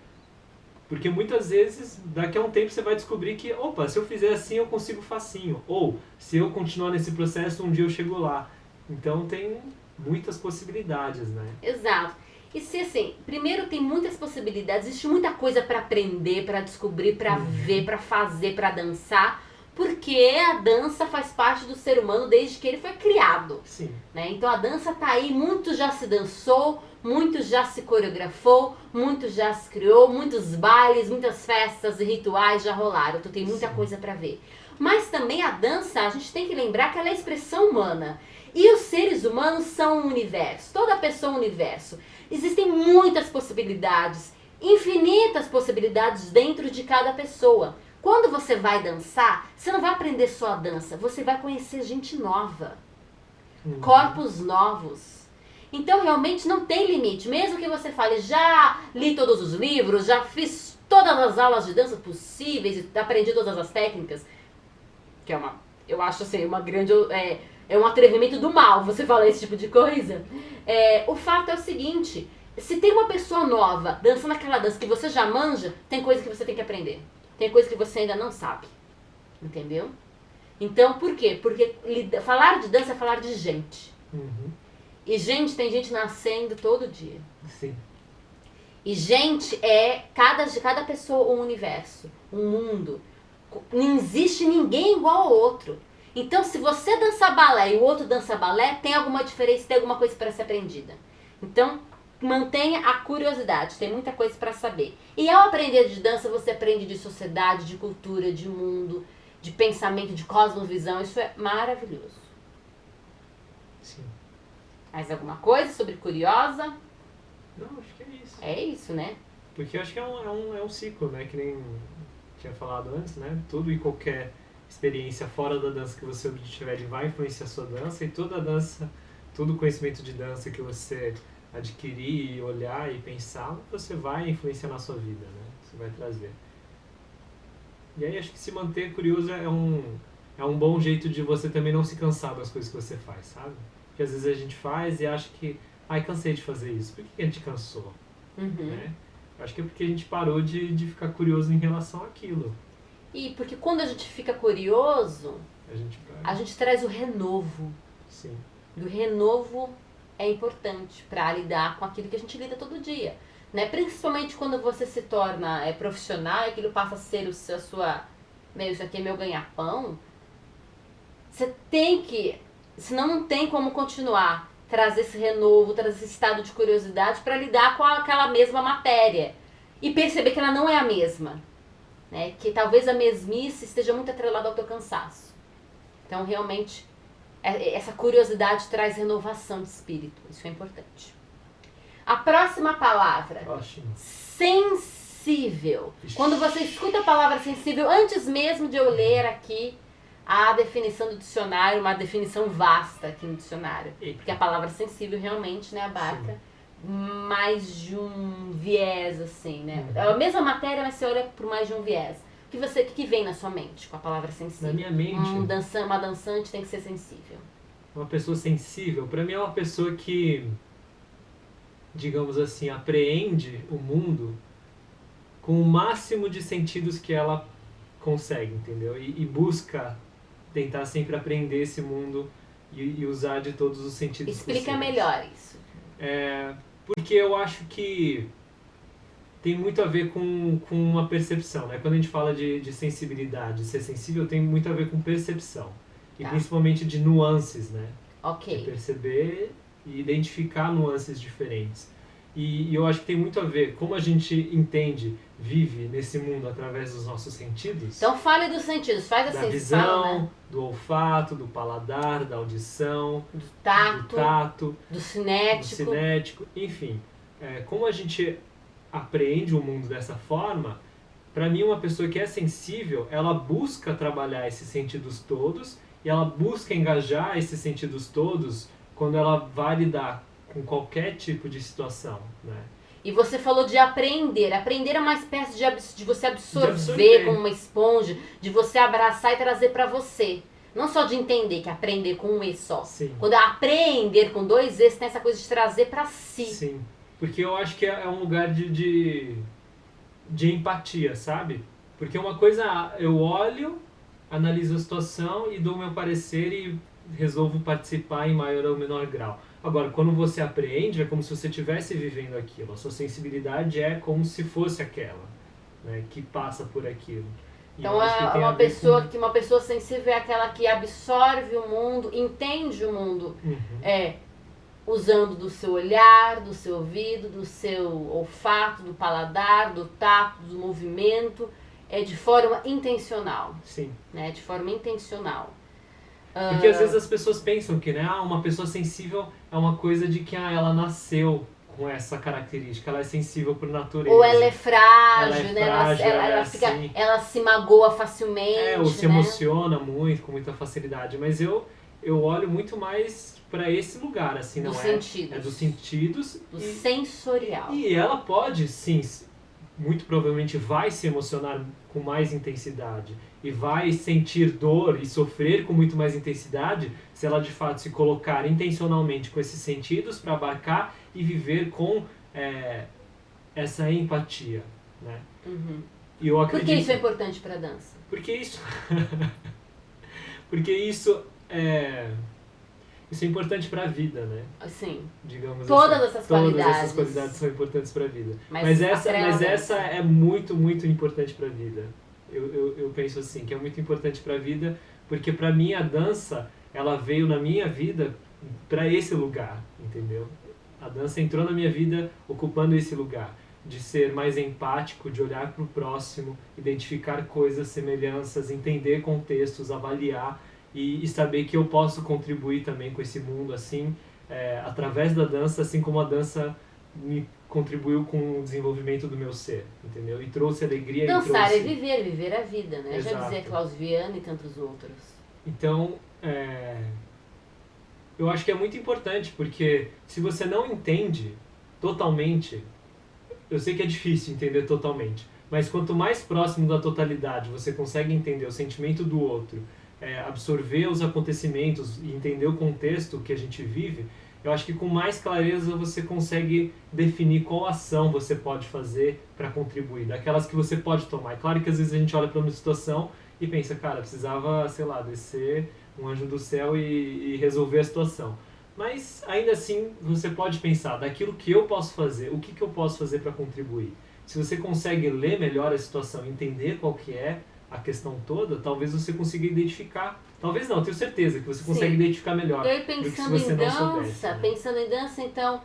Porque muitas vezes, daqui a um tempo, você vai descobrir que, opa, se eu fizer assim, eu consigo facinho. Ou, se eu continuar nesse processo, um dia eu chego lá. Então, tem muitas possibilidades, né? Exato. E se, assim, primeiro tem muitas possibilidades, existe muita coisa para aprender, para descobrir, para ver, para fazer, para dançar, porque a dança faz parte do ser humano desde que ele foi criado. Sim. Né? Então, a dança tá aí, muito já se dançou, muito já se coreografou, muito já se criou, muitos bailes, muitas festas e rituais já rolaram, então tem muita coisa para ver. Mas também a dança, a gente tem que lembrar que ela é expressão humana. E os seres humanos são um universo, toda pessoa é um universo. Existem muitas possibilidades, infinitas possibilidades dentro de cada pessoa. Quando você vai dançar, você não vai aprender só a dança, você vai conhecer gente nova, corpos novos. Então, realmente, não tem limite. Mesmo que você fale, já li todos os livros, já fiz todas as aulas de dança possíveis, aprendi todas as técnicas, que eu acho assim, uma grande... É um atrevimento do mal você falar esse tipo de coisa. O fato é o seguinte, se tem uma pessoa nova dançando aquela dança que você já manja, tem coisa que você tem que aprender. Tem coisa que você ainda não sabe. Entendeu? Então, por quê? Porque falar de dança é falar de gente. E tem gente nascendo todo dia. Sim. E gente cada pessoa um universo, um mundo. Não existe ninguém igual ao outro. Então, se você dança balé e o outro dança balé, tem alguma diferença, tem alguma coisa para ser aprendida. Então, mantenha a curiosidade, tem muita coisa para saber. E ao aprender de dança, você aprende de sociedade, de cultura, de mundo, de pensamento, de cosmovisão. Isso é maravilhoso. Sim. Mais alguma coisa sobre curiosa? Não, acho que é isso. É isso, né? Porque eu acho que é um ciclo, né? Que nem tinha falado antes, né? Tudo e qualquer experiência fora da dança que você obtiver vai influenciar a sua dança, e toda a dança, todo o conhecimento de dança que você adquirir, olhar e pensar, você vai influenciar na sua vida, né? Você vai trazer. E aí acho que se manter curioso é um bom jeito de você também não se cansar das coisas que você faz, sabe? Porque às vezes a gente faz e acha que, cansei de fazer isso. Por que a gente cansou? Né? Acho que é porque a gente parou de ficar curioso em relação àquilo. E porque quando a gente fica curioso, a gente traz o renovo. Sim. E o renovo é importante para lidar com aquilo que a gente lida todo dia. Né? Principalmente quando você se torna profissional e aquilo passa a ser a sua... isso aqui é meu ganha-pão. Você tem que... Senão não tem como continuar. Trazer esse renovo, trazer esse estado de curiosidade para lidar com aquela mesma matéria. E perceber que ela não é a mesma. Né? Que talvez a mesmice esteja muito atrelada ao teu cansaço. Então, realmente, essa curiosidade traz renovação de espírito. Isso é importante. A próxima palavra. Ótimo. Sensível. Quando você escuta a palavra sensível, antes mesmo de eu ler aqui a definição do dicionário, uma definição vasta aqui no dicionário. Porque a palavra sensível realmente, né, abarca mais de um viés, assim, né? É a mesma matéria, mas você olha por mais de um viés. O que vem na sua mente com a palavra sensível? Na minha mente, Uma dançante tem que ser sensível. uma pessoa sensível, para mim é uma pessoa que, digamos assim, apreende o mundo com o máximo de sentidos que ela consegue, entendeu? E busca tentar sempre aprender esse mundo e usar de todos os sentidos Explica possíveis. melhor isso. Porque eu acho que tem muito a ver com uma percepção, né? Quando a gente fala de sensibilidade, ser sensível tem muito a ver com percepção. E principalmente de nuances, né? Ok. De perceber e identificar nuances diferentes. E eu acho que tem muito a ver como a gente entende, vive nesse mundo através dos nossos sentidos. Então fale dos sentidos, faz assim. Da visão, né? Do olfato, do paladar, da audição, do tato, do cinético, enfim. Como a gente aprende o mundo dessa forma, para mim uma pessoa que é sensível, ela busca trabalhar esses sentidos todos e ela busca engajar esses sentidos todos quando ela vai lidar com qualquer tipo de situação, né? E você falou de aprender. Aprender é uma espécie de você absorver como uma esponja, de você abraçar e trazer para você. Não só de entender, que é aprender com um E só. Sim. Quando é aprender com 2 E's, tem essa coisa de trazer para si. Sim, porque eu acho que é um lugar de empatia, sabe? Porque uma coisa, eu olho, analiso a situação e dou meu parecer e resolvo participar em maior ou menor grau. Agora, quando você apreende, é como se você estivesse vivendo aquilo. A sua sensibilidade é como se fosse aquela, né, que passa por aquilo. E então, uma pessoa sensível é aquela que absorve o mundo, entende o mundo, usando do seu olhar, do seu ouvido, do seu olfato, do paladar, do tato, do movimento, de forma intencional. Sim. Né, de forma intencional. Porque às vezes as pessoas pensam que, né, uma pessoa sensível é uma coisa de que ela nasceu com essa característica, ela é sensível por natureza. Ou ela é frágil, né? Ela se magoa facilmente. Ou se emociona muito, com muita facilidade. Mas eu olho muito mais para esse lugar, assim, não é? É dos sentidos. Do sensorial. E ela pode, sim, muito provavelmente vai se emocionar com mais intensidade e vai sentir dor e sofrer com muito mais intensidade se ela de fato se colocar intencionalmente com esses sentidos para abarcar e viver com essa empatia, né? E eu acredito, por que isso é importante para a dança? Porque isso é importante para a vida, né? Sim. Digamos todas assim. Essas qualidades. Todas essas qualidades são importantes para a vida. Mas essa é muito, muito importante para a vida. Eu penso assim, que é muito importante para a vida, porque para mim a dança, ela veio na minha vida para esse lugar, entendeu? A dança entrou na minha vida ocupando esse lugar, de ser mais empático, de olhar para o próximo, identificar coisas, semelhanças, entender contextos, avaliar e saber que eu posso contribuir também com esse mundo, assim, através da dança, assim como a dança me contribuiu com o desenvolvimento do meu ser, entendeu? E trouxe alegria. Dançar é viver a vida, né? Exato. Já dizia Klaus Viana e tantos outros. Então, eu acho que é muito importante, porque se você não entende totalmente, eu sei que é difícil entender totalmente, mas quanto mais próximo da totalidade você consegue entender o sentimento do outro, absorver os acontecimentos e entender o contexto que a gente vive, eu acho que com mais clareza você consegue definir qual ação você pode fazer para contribuir, daquelas que você pode tomar. É claro que às vezes a gente olha para uma situação e pensa, cara, precisava, sei lá, descer um anjo do céu e resolver a situação. Mas ainda assim você pode pensar, daquilo que eu posso fazer, o que eu posso fazer para contribuir? Se você consegue ler melhor a situação, entender qual que é a questão toda, talvez você consiga identificar. Talvez não, tenho certeza que você consegue identificar melhor. E aí, pensando em dança, então,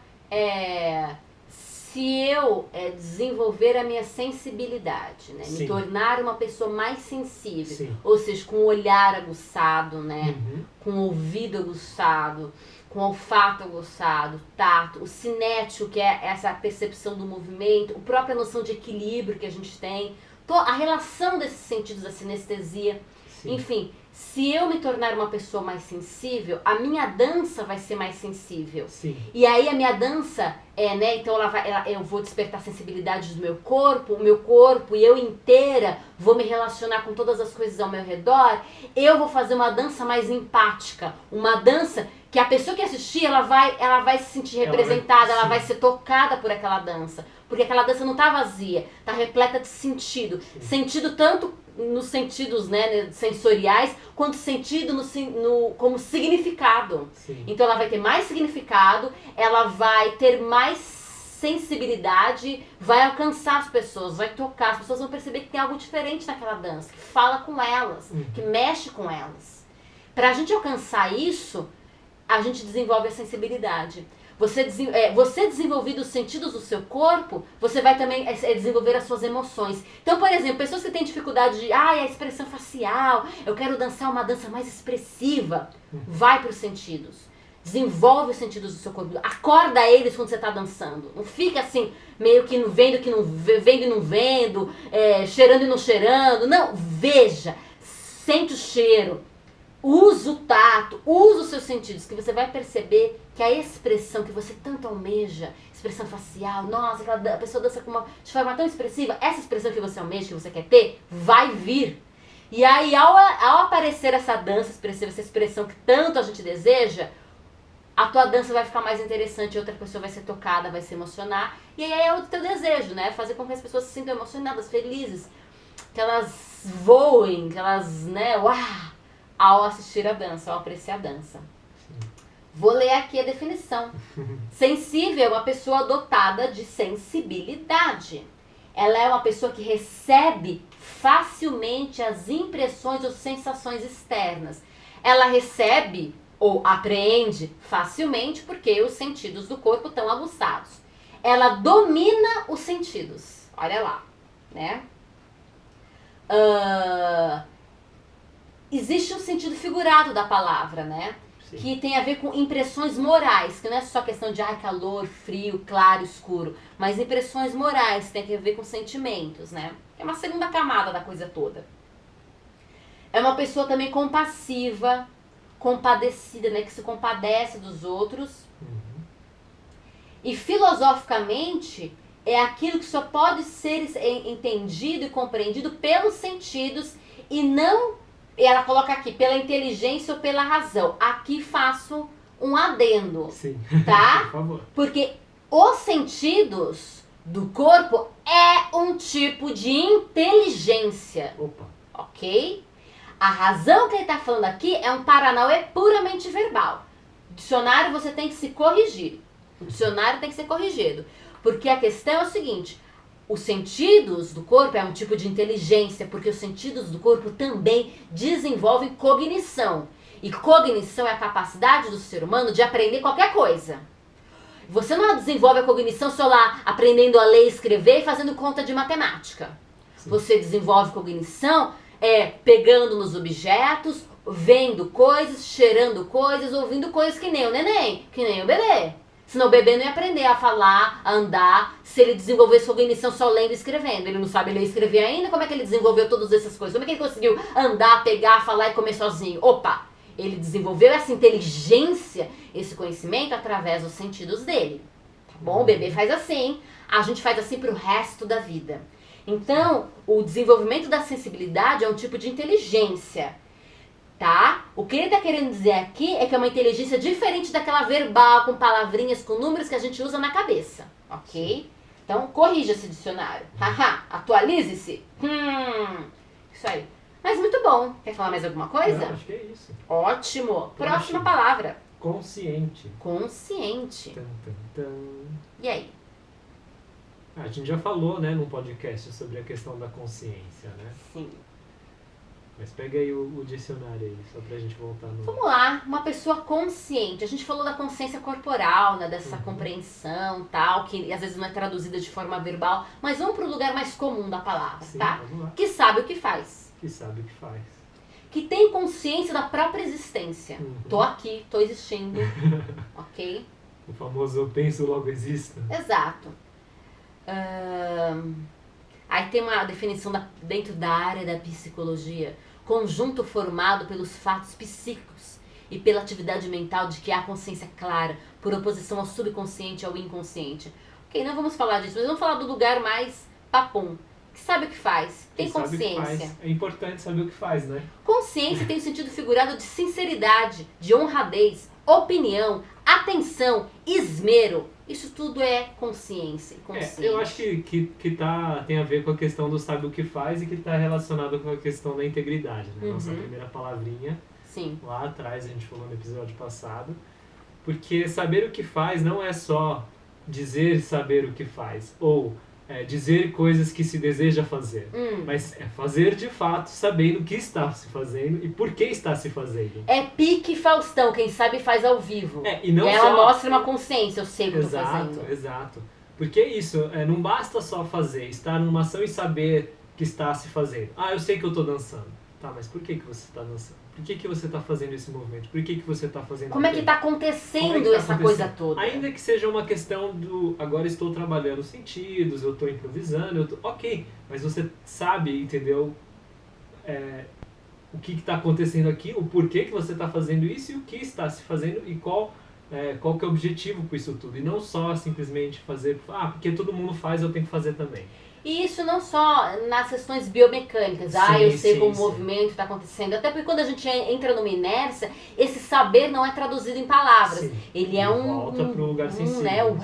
se eu desenvolver a minha sensibilidade, né, me tornar uma pessoa mais sensível, ou seja, com o olhar aguçado, né, com o ouvido aguçado, com o olfato aguçado, tato, o cinético, que é essa percepção do movimento, a própria noção de equilíbrio que a gente tem, a relação desses sentidos, a sinestesia. Sim. Enfim, se eu me tornar uma pessoa mais sensível, a minha dança vai ser mais sensível. Sim. E aí a minha dança, então eu vou despertar a sensibilidade do meu corpo, o meu corpo e eu inteira vou me relacionar com todas as coisas ao meu redor. Eu vou fazer uma dança mais empática, uma dança que a pessoa que assistir, ela vai se sentir representada, ela vai ser tocada por aquela dança. Porque aquela dança não tá vazia, tá repleta de sentido. Sim. Sentido tanto nos sentidos, né, sensoriais, quanto sentido como significado. Sim. Então ela vai ter mais significado, ela vai ter mais sensibilidade, vai alcançar as pessoas, vai tocar, as pessoas vão perceber que tem algo diferente naquela dança, que fala com elas, que mexe com elas. Pra gente alcançar isso, a gente desenvolve a sensibilidade. Você desenvolvendo os sentidos do seu corpo, você vai também desenvolver as suas emoções. Então, por exemplo, pessoas que têm dificuldade de, a expressão facial, eu quero dançar uma dança mais expressiva, vai para os sentidos. Desenvolve os sentidos do seu corpo. Acorda eles quando você está dançando. Não fica assim, meio que vendo e não vendo, cheirando e não cheirando. Não, veja, sente o cheiro. Usa o tato, usa os seus sentidos, que você vai perceber que a expressão que você tanto almeja, expressão facial, nossa, a pessoa dança de forma tão expressiva, essa expressão que você almeja, que você quer ter, vai vir. E aí, ao aparecer essa dança expressiva, essa expressão que tanto a gente deseja, a tua dança vai ficar mais interessante, outra pessoa vai ser tocada, vai se emocionar, e aí é o teu desejo, né? Fazer com que as pessoas se sintam emocionadas, felizes, que elas voem, que elas, né, ao assistir a dança, ao apreciar a dança. Sim. Vou ler aqui a definição. Sensível é uma pessoa dotada de sensibilidade. Ela é uma pessoa que recebe facilmente as impressões ou sensações externas. Ela recebe ou apreende facilmente porque os sentidos do corpo estão aguçados. Ela domina os sentidos. Olha lá, né? Existe um sentido figurado da palavra, né? Sim. Que tem a ver com impressões morais, que não é só questão de calor, frio, claro, escuro, mas impressões morais, tem a ver com sentimentos, né? É uma segunda camada da coisa toda. É uma pessoa também compassiva, compadecida, né? Que se compadece dos outros. E filosoficamente é aquilo que só pode ser entendido e compreendido pelos sentidos e não... E ela coloca aqui, pela inteligência ou pela razão. Aqui faço um adendo. Sim. Tá? Por favor. Porque os sentidos do corpo é um tipo de inteligência. Opa. Ok? A razão que ele está falando aqui é um paranauê puramente verbal. O dicionário você tem que se corrigir. O dicionário tem que ser corrigido. Porque a questão é o seguinte... Os sentidos do corpo é um tipo de inteligência, porque os sentidos do corpo também desenvolvem cognição. E cognição é a capacidade do ser humano de aprender qualquer coisa. Você não desenvolve a cognição só lá aprendendo a ler, escrever e fazendo conta de matemática. Sim. Você desenvolve cognição pegando nos objetos, vendo coisas, cheirando coisas, ouvindo coisas que nem o neném, que nem o bebê. Senão o bebê não ia aprender a falar, a andar, se ele desenvolvesse cognição só lendo e escrevendo. Ele não sabe ler e escrever ainda, como é que ele desenvolveu todas essas coisas? Como é que ele conseguiu andar, pegar, falar e comer sozinho? Opa! Ele desenvolveu essa inteligência, esse conhecimento através dos sentidos dele. Tá bom? O bebê faz assim, a gente faz assim pro resto da vida. Então, o desenvolvimento da sensibilidade é um tipo de inteligência. Tá? O que ele tá querendo dizer aqui é que é uma inteligência diferente daquela verbal, com palavrinhas, com números que a gente usa na cabeça, ok? Então, corrija esse dicionário. Haha, atualize-se. Isso aí. Mas muito bom. Quer falar mais alguma coisa? Não, acho que é isso. Ótimo. Próxima palavra. Consciente. Consciente. Tum, tum, tum. E aí? A gente já falou, né, num podcast sobre a questão da consciência, né? Sim. Mas pega aí o dicionário aí, só pra gente voltar no... Vamos lá, uma pessoa consciente. A gente falou da consciência corporal, né, dessa compreensão, tal, que às vezes não é traduzida de forma verbal, mas vamos pro lugar mais comum da palavra, Sim, tá? vamos lá. Que sabe o que faz. Que sabe o que faz. Que tem consciência da própria existência. Tô aqui, tô existindo, ok? O famoso eu penso, logo existo. Exato. Aí tem uma definição dentro da área da psicologia. Conjunto formado pelos fatos psíquicos e pela atividade mental de que há consciência clara, por oposição ao subconsciente e ao inconsciente. Ok, não vamos falar disso, mas vamos falar do lugar mais papum. Que sabe o que faz, tem Quem sabe o que consciência. faz. É importante saber o que faz, né? Consciência tem o sentido figurado de sinceridade, de honradez, opinião, atenção, esmero. Isso tudo é consciência. Eu acho que tem a ver com a questão do sabe o que faz e que está relacionado com a questão da integridade, né? Nossa primeira palavrinha. Sim. Lá atrás, a gente falou no episódio passado. Porque saber o que faz não é só dizer saber o que faz, ou dizer coisas que se deseja fazer, mas é fazer de fato sabendo o que está se fazendo e por que está se fazendo. É pique Faustão, quem sabe faz ao vivo. E não ela mostra uma consciência, eu sei o que eu tô fazendo. Exato. Porque isso, não basta só fazer, estar numa ação e saber que está se fazendo. Eu sei que eu tô dançando. Tá, mas por que você está dançando? Por que você está fazendo esse movimento? Por que você está fazendo Como aquilo? é que está acontecendo essa coisa toda? Ainda que seja uma questão do agora estou trabalhando sentidos, eu estou improvisando, ok, mas você sabe, entendeu? O que está acontecendo aqui, o porquê que você está fazendo isso e o que está se fazendo e qual que é o objetivo com isso tudo. E não só simplesmente fazer, porque todo mundo faz, eu tenho que fazer também. E isso não só nas questões biomecânicas, eu sei como o movimento está acontecendo, até porque quando a gente entra numa inércia, esse saber não é traduzido em palavras, ele é volta pro lugar sensível.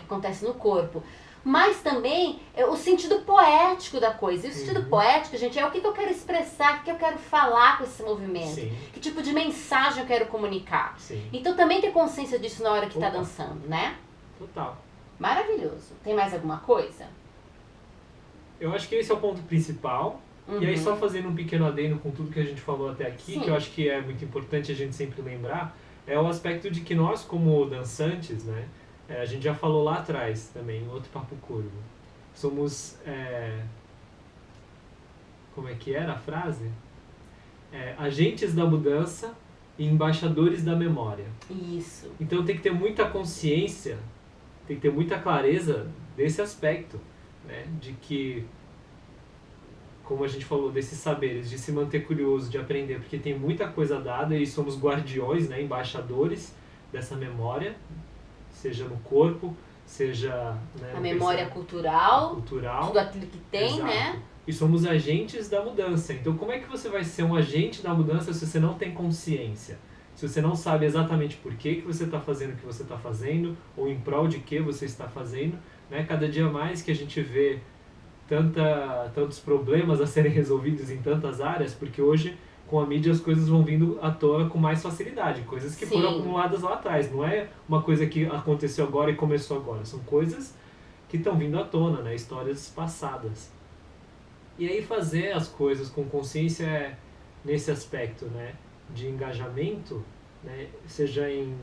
Acontece no corpo. Mas também o sentido poético da coisa. E o sentido poético, gente, é o que eu quero expressar, o que eu quero falar com esse movimento. Sim. Que tipo de mensagem eu quero comunicar. Sim. Então também ter consciência disso na hora que está dançando, né? Total. Maravilhoso. Tem mais alguma coisa? Eu acho que esse é o ponto principal. E aí, só fazendo um pequeno adendo com tudo que a gente falou até aqui, que eu acho que é muito importante a gente sempre lembrar, é o aspecto de que nós, como dançantes, né, a gente já falou lá atrás também, em outro Papo Curvo, somos... como é que era a frase? Agentes da mudança e embaixadores da memória. Isso. Então tem que ter muita consciência, tem que ter muita clareza desse aspecto, né, de que, como a gente falou, desses saberes, de se manter curioso, de aprender, porque tem muita coisa dada e somos guardiões, né, embaixadores dessa memória, seja no corpo, seja... Né, a memória cultural, tudo aquilo que tem, exato, né? E somos agentes da mudança. Então como é que você vai ser um agente da mudança se você não tem consciência? Se você não sabe exatamente por que você está fazendo o que você está fazendo, ou em prol de que você está fazendo, né? Cada dia mais que a gente vê tantos problemas a serem resolvidos em tantas áreas, porque hoje com a mídia as coisas vão vindo à tona com mais facilidade, coisas que foram acumuladas lá atrás, não é uma coisa que aconteceu agora e começou agora, são coisas que estão vindo à tona, né? Histórias passadas. E aí fazer as coisas com consciência nesse aspecto, né, de engajamento, né, seja em,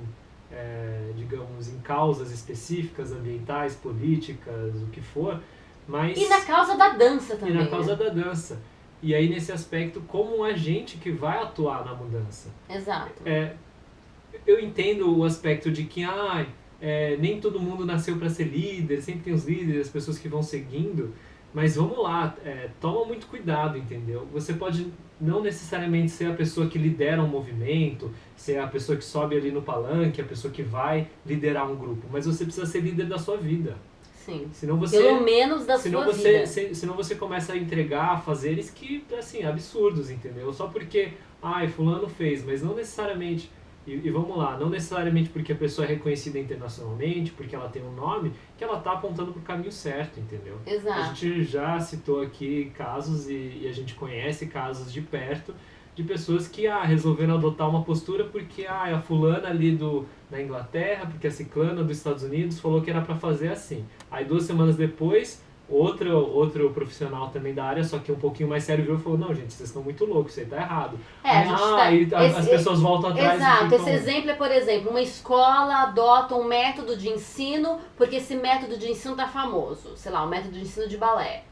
digamos, em causas específicas, ambientais, políticas, o que for, mas... E na causa da dança também. E na causa da dança. E aí, nesse aspecto, como um agente que vai atuar na mudança. Exato. Eu entendo o aspecto de que nem todo mundo nasceu para ser líder, sempre tem os líderes, as pessoas que vão seguindo, mas vamos lá, toma muito cuidado, entendeu? Você pode não necessariamente ser a pessoa que lidera um movimento, ser a pessoa que sobe ali no palanque, a pessoa que vai liderar um grupo, mas você precisa ser líder da sua vida. Sim. Senão você, pelo menos da sua vida. Senão você começa a entregar fazeres que, assim, absurdos, entendeu? Só porque, fulano fez, mas não necessariamente... E vamos lá, não necessariamente porque a pessoa é reconhecida internacionalmente, porque ela tem um nome, que ela está apontando para o caminho certo, entendeu? Exato. A gente já citou aqui casos e a gente conhece casos de perto de pessoas que resolveram adotar uma postura porque a fulana ali da Inglaterra, porque a ciclana dos Estados Unidos falou que era para fazer assim. Aí 2 semanas depois... Outro profissional também da área, só que um pouquinho mais sério, virou e falou, não, gente, vocês estão muito loucos, isso aí tá errado. As pessoas voltam atrás. Exato, esse exemplo é, por exemplo, uma escola adota um método de ensino, porque esse método de ensino tá famoso, sei lá, um método de ensino de balé.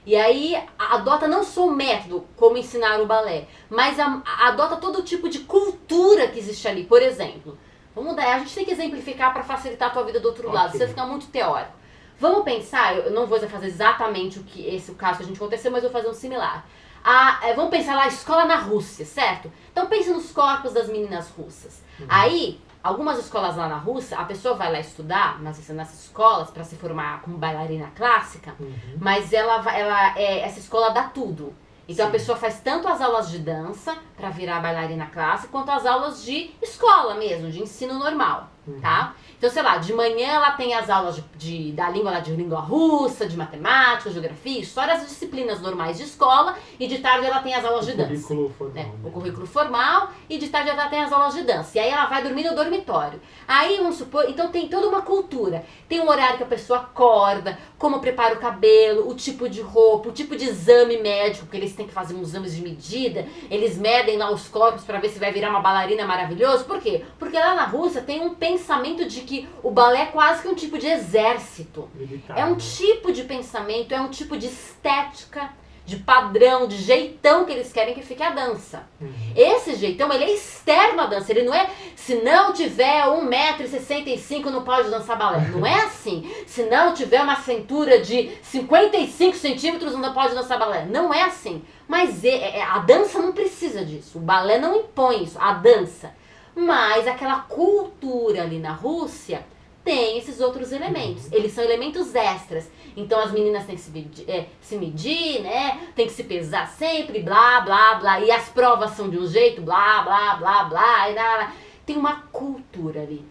E aí adota não só o método, como ensinar o balé, mas adota todo tipo de cultura que existe ali. Por exemplo, a gente tem que exemplificar para facilitar a tua vida do outro lado, você fica muito teórico. Vamos pensar, eu não vou fazer exatamente o caso que a gente aconteceu, mas vou fazer um similar. Vamos pensar lá, a escola na Rússia, certo? Então pense nos corpos das meninas russas. Aí, algumas escolas lá na Rússia, a pessoa vai lá estudar nessas escolas para se formar como bailarina clássica, mas essa escola dá tudo. Então a pessoa faz tanto as aulas de dança para virar bailarina clássica, quanto as aulas de escola mesmo, de ensino normal, tá? Então, sei lá, de manhã ela tem as aulas da língua russa, de matemática, geografia, história, as disciplinas normais de escola, e de tarde ela tem as aulas de dança. Currículo formal. O currículo formal, e de tarde ela tem as aulas de dança. E aí ela vai dormir no dormitório. Aí, vamos supor, então tem toda uma cultura. Tem um horário que a pessoa acorda, como prepara o cabelo, o tipo de roupa, o tipo de exame médico, porque eles têm que fazer uns exames de medida, eles medem lá os corpos para ver se vai virar uma bailarina maravilhosa. Por quê? Porque lá na Rússia tem um pensamento de que o balé é quase que um tipo de exército. Militar, é um tipo de pensamento, é um tipo de estética, de padrão, de jeitão que eles querem que fique a dança. Esse jeitão, ele é externo à dança. Ele não é, se não tiver 1,65 m não pode dançar balé. Não é assim. Se não tiver uma cintura de 55 centímetros não pode dançar balé. Não é assim. Mas a dança não precisa disso. O balé não impõe isso. A dança. Mas aquela cultura ali na Rússia tem esses outros elementos. Eles são elementos extras. Então as meninas têm que se medir, né? Tem que se pesar sempre, blá, blá, blá. E as provas são de um jeito, blá, blá, blá, blá. E blá. Tem uma cultura ali.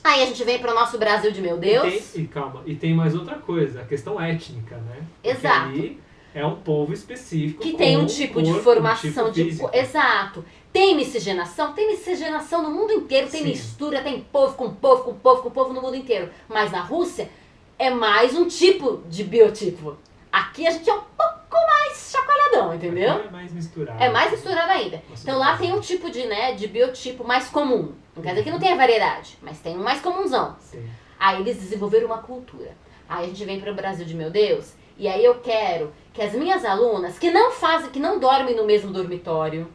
Aí a gente vem para o nosso Brasil de meu Deus. E tem mais outra coisa, a questão étnica, né? Exato. Porque ali é um povo específico. Que tem um tipo de formação um tipo físico. Exato. Tem miscigenação? Tem miscigenação no mundo inteiro. Tem mistura, tem povo com povo, com povo, com povo no mundo inteiro. Mas na Rússia é mais um tipo de biotipo. Aqui a gente é um pouco mais chacoalhadão, entendeu? Aqui é mais misturado. É mais misturado ainda. Então lá tem um tipo de biotipo mais comum. Não quer dizer que não tenha variedade, mas tem um mais comunzão. Sim. Aí eles desenvolveram uma cultura. Aí a gente vem para o Brasil de meu Deus, e aí eu quero que as minhas alunas, que não dormem no mesmo dormitório,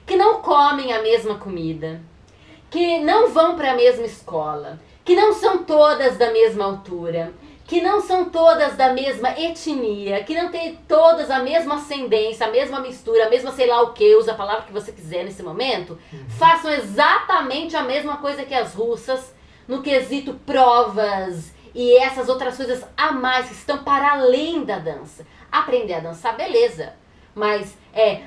que não comem a mesma comida, que não vão para a mesma escola, que não são todas da mesma altura, que não são todas da mesma etnia, que não tem todas a mesma ascendência, a mesma mistura, a mesma sei lá o que, usa a palavra que você quiser nesse momento, façam exatamente a mesma coisa que as russas, no quesito provas e essas outras coisas a mais que estão para além da dança. Aprender a dançar, beleza. Mas,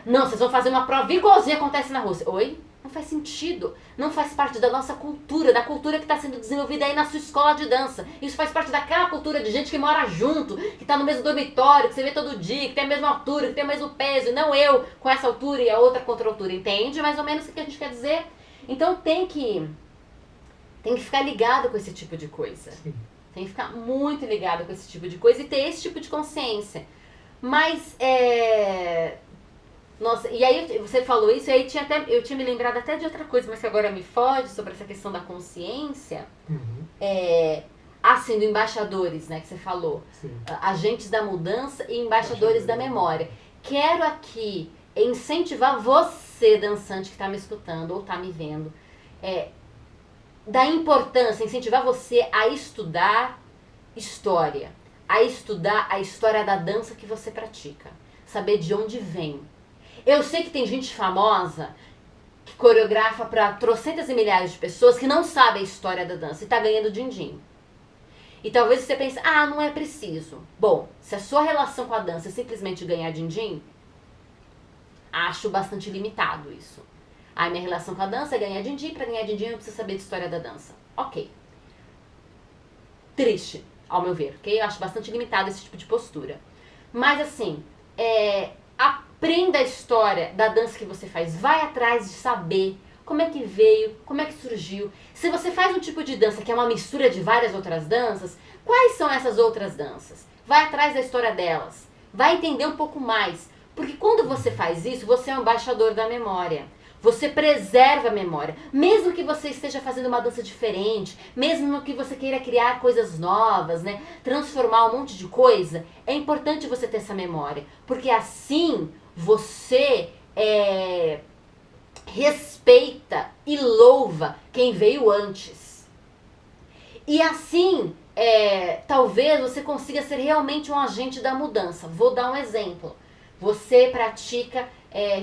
não, vocês vão fazer uma prova igualzinha acontece na Rússia. Oi? Não faz sentido. Não faz parte da nossa cultura, da cultura que está sendo desenvolvida aí na sua escola de dança. Isso faz parte daquela cultura de gente que mora junto, que está no mesmo dormitório, que você vê todo dia, que tem a mesma altura, que tem o mesmo peso. E não eu com essa altura e a outra com outra altura. Entende mais ou menos o que a gente quer dizer? Então tem que ficar ligado com esse tipo de coisa. Sim. Tem que ficar muito ligado com esse tipo de coisa e ter esse tipo de consciência. Mas, nossa, e aí você falou isso, e aí eu tinha me lembrado até de outra coisa, mas que agora me foge, sobre essa questão da consciência. Assim, do embaixadores, né, que você falou. Sim. Agentes da mudança e embaixadores da memória. Quero aqui incentivar você, dançante, que está me escutando ou está me vendo, da importância, incentivar você a estudar história, a estudar a história da dança que você pratica, saber de onde vem. Eu sei que tem gente famosa que coreografa para trocentas e milhares de pessoas que não sabe a história da dança e está ganhando din-din. E talvez você pense, não é preciso. Bom, se a sua relação com a dança é simplesmente ganhar din-din, acho bastante limitado isso. Minha relação com a dança é ganhar din-din, para ganhar din-din eu preciso saber de história da dança. Ok. Triste, ao meu ver, ok? Eu acho bastante limitado esse tipo de postura. Mas assim, aprenda a história da dança que você faz. Vai atrás de saber como é que veio, como é que surgiu. Se você faz um tipo de dança que é uma mistura de várias outras danças, quais são essas outras danças? Vai atrás da história delas. Vai entender um pouco mais. Porque quando você faz isso, você é um embaixador da memória. Você preserva a memória. Mesmo que você esteja fazendo uma dança diferente, mesmo que você queira criar coisas novas, né? Transformar um monte de coisa, é importante você ter essa memória. Porque assim você respeita e louva quem veio antes. E assim talvez você consiga ser realmente um agente da mudança. Vou dar um exemplo. Você pratica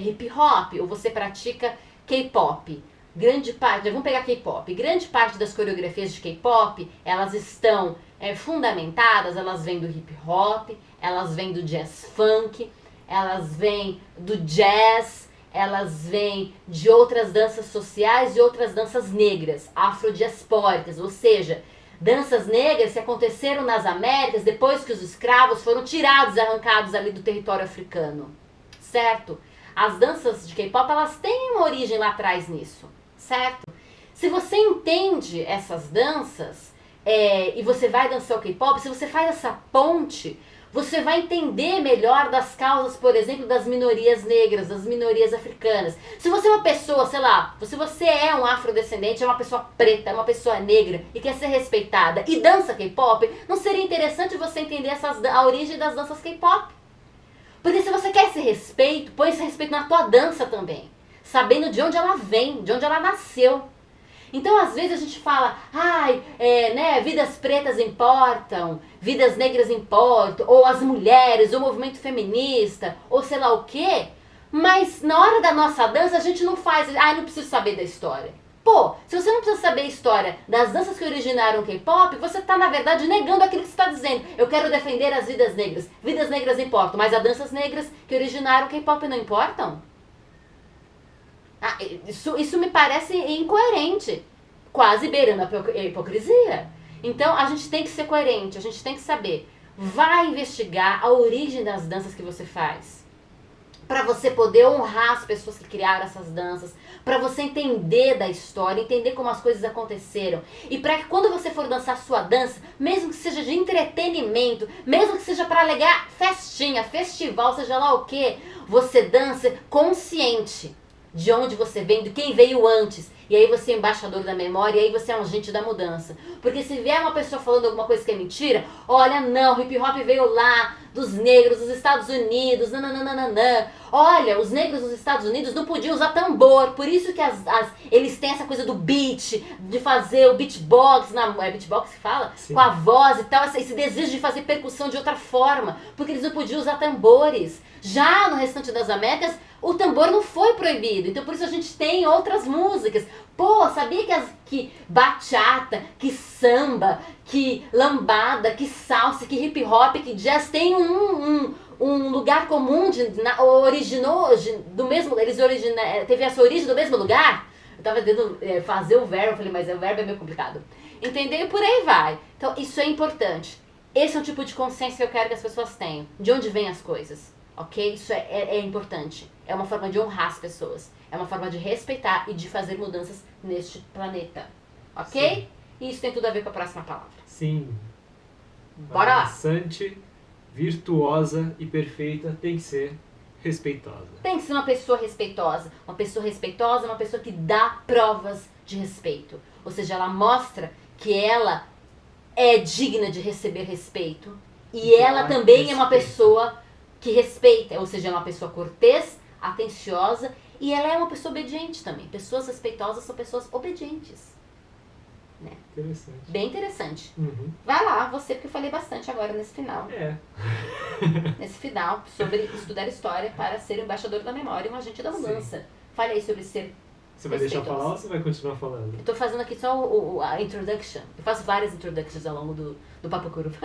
hip hop ou você pratica K-pop. Grande parte, vamos pegar K-pop. Grande parte das coreografias de K-pop, elas estão fundamentadas, elas vêm do hip hop, elas vêm do jazz funk, elas vêm do jazz, elas vêm de outras danças sociais e outras danças negras, afrodiaspóricas, ou seja, danças negras que aconteceram nas Américas depois que os escravos foram tirados e arrancados ali do território africano, certo? As danças de K-pop, elas têm uma origem lá atrás nisso, certo? Se você entende essas danças e você vai dançar o K-pop, se você faz essa ponte, você vai entender melhor das causas, por exemplo, das minorias negras, das minorias africanas. Se você é uma pessoa, sei lá, se você é um afrodescendente, é uma pessoa preta, é uma pessoa negra e quer ser respeitada e dança K-pop, não seria interessante você entender a origem das danças K-pop? Porque se você quer esse respeito, põe esse respeito na tua dança também, sabendo de onde ela vem, de onde ela nasceu. Então, às vezes a gente fala, vidas pretas importam, vidas negras importam, ou as mulheres, ou o movimento feminista, ou sei lá o quê, mas na hora da nossa dança a gente não faz, não preciso saber da história. Pô, se você não precisa saber a história das danças que originaram o K-pop, você está, na verdade, negando aquilo que você está dizendo. Eu quero defender as vidas negras. Vidas negras importam, mas as danças negras que originaram o K-pop não importam? Isso me parece incoerente, quase beirando a hipocrisia. Então a gente tem que ser coerente, a gente tem que saber. Vai investigar a origem das danças que você faz, para você poder honrar as pessoas que criaram essas danças, para você entender da história, entender como as coisas aconteceram. E para que quando você for dançar a sua dança, mesmo que seja de entretenimento, mesmo que seja para alegar festinha, festival, seja lá o que, você dança consciente de onde você vem, de quem veio antes. E aí você é embaixador da memória, e aí você é um agente da mudança. Porque se vier uma pessoa falando alguma coisa que é mentira, olha, não, hip hop veio lá dos negros dos Estados Unidos, nananana. Olha, os negros dos Estados Unidos não podiam usar tambor, por isso que eles têm essa coisa do beat, de fazer o beatbox, é beatbox que fala? Sim. Com a voz e tal, esse desejo de fazer percussão de outra forma, porque eles não podiam usar tambores. Já no restante das Américas, o tambor não foi proibido, então por isso a gente tem outras músicas. Pô, sabia que bachata, que samba, que lambada, que salsa, que hip hop, que jazz tem um lugar comum, teve essa origem do mesmo lugar? Eu tava tentando fazer o verbo, eu falei, mas o verbo é meio complicado. Entendeu? E por aí vai. Então isso é importante. Esse é o tipo de consciência que eu quero que as pessoas tenham. De onde vêm as coisas. Ok? Isso é importante. É uma forma de honrar as pessoas. É uma forma de respeitar e de fazer mudanças neste planeta. Ok? Sim. E isso tem tudo a ver com a próxima palavra. Sim. Bora lá. Dançante, virtuosa e perfeita tem que ser respeitosa. Tem que ser uma pessoa respeitosa. Uma pessoa respeitosa é uma pessoa que dá provas de respeito. Ou seja, ela mostra que ela é digna de receber respeito. E ela também é uma pessoa que respeita, ou seja, é uma pessoa cortês, atenciosa, e ela é uma pessoa obediente também. Pessoas respeitosas são pessoas obedientes. Né? Interessante. Bem interessante. Uhum. Vai lá, você, porque eu falei bastante agora nesse final. Nesse final, sobre estudar história para ser um embaixador da memória e um agente da mudança. Sim. Fale aí sobre ser Você vai deixar falar ou você vai continuar falando? Eu tô fazendo aqui só a introduction. Eu faço várias introductions ao longo do Papo Curva.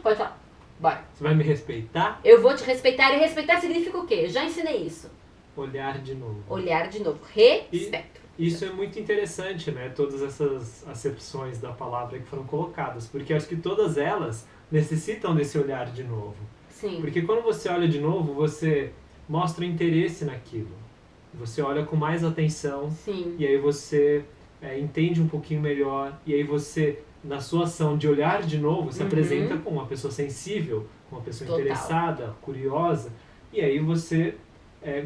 Pode falar. Bora. Você vai me respeitar? Eu vou te respeitar. E respeitar significa o quê? Já ensinei isso. Olhar de novo. Olhar de novo. Respeito. Isso é muito interessante, né? Todas essas acepções da palavra que foram colocadas. Porque acho que todas elas necessitam desse olhar de novo. Sim. Porque quando você olha de novo, você mostra interesse naquilo. Você olha com mais atenção. Sim. E aí você entende um pouquinho melhor. E aí você, na sua ação de olhar de novo, se apresenta como uma pessoa sensível, como uma pessoa interessada, curiosa. E aí você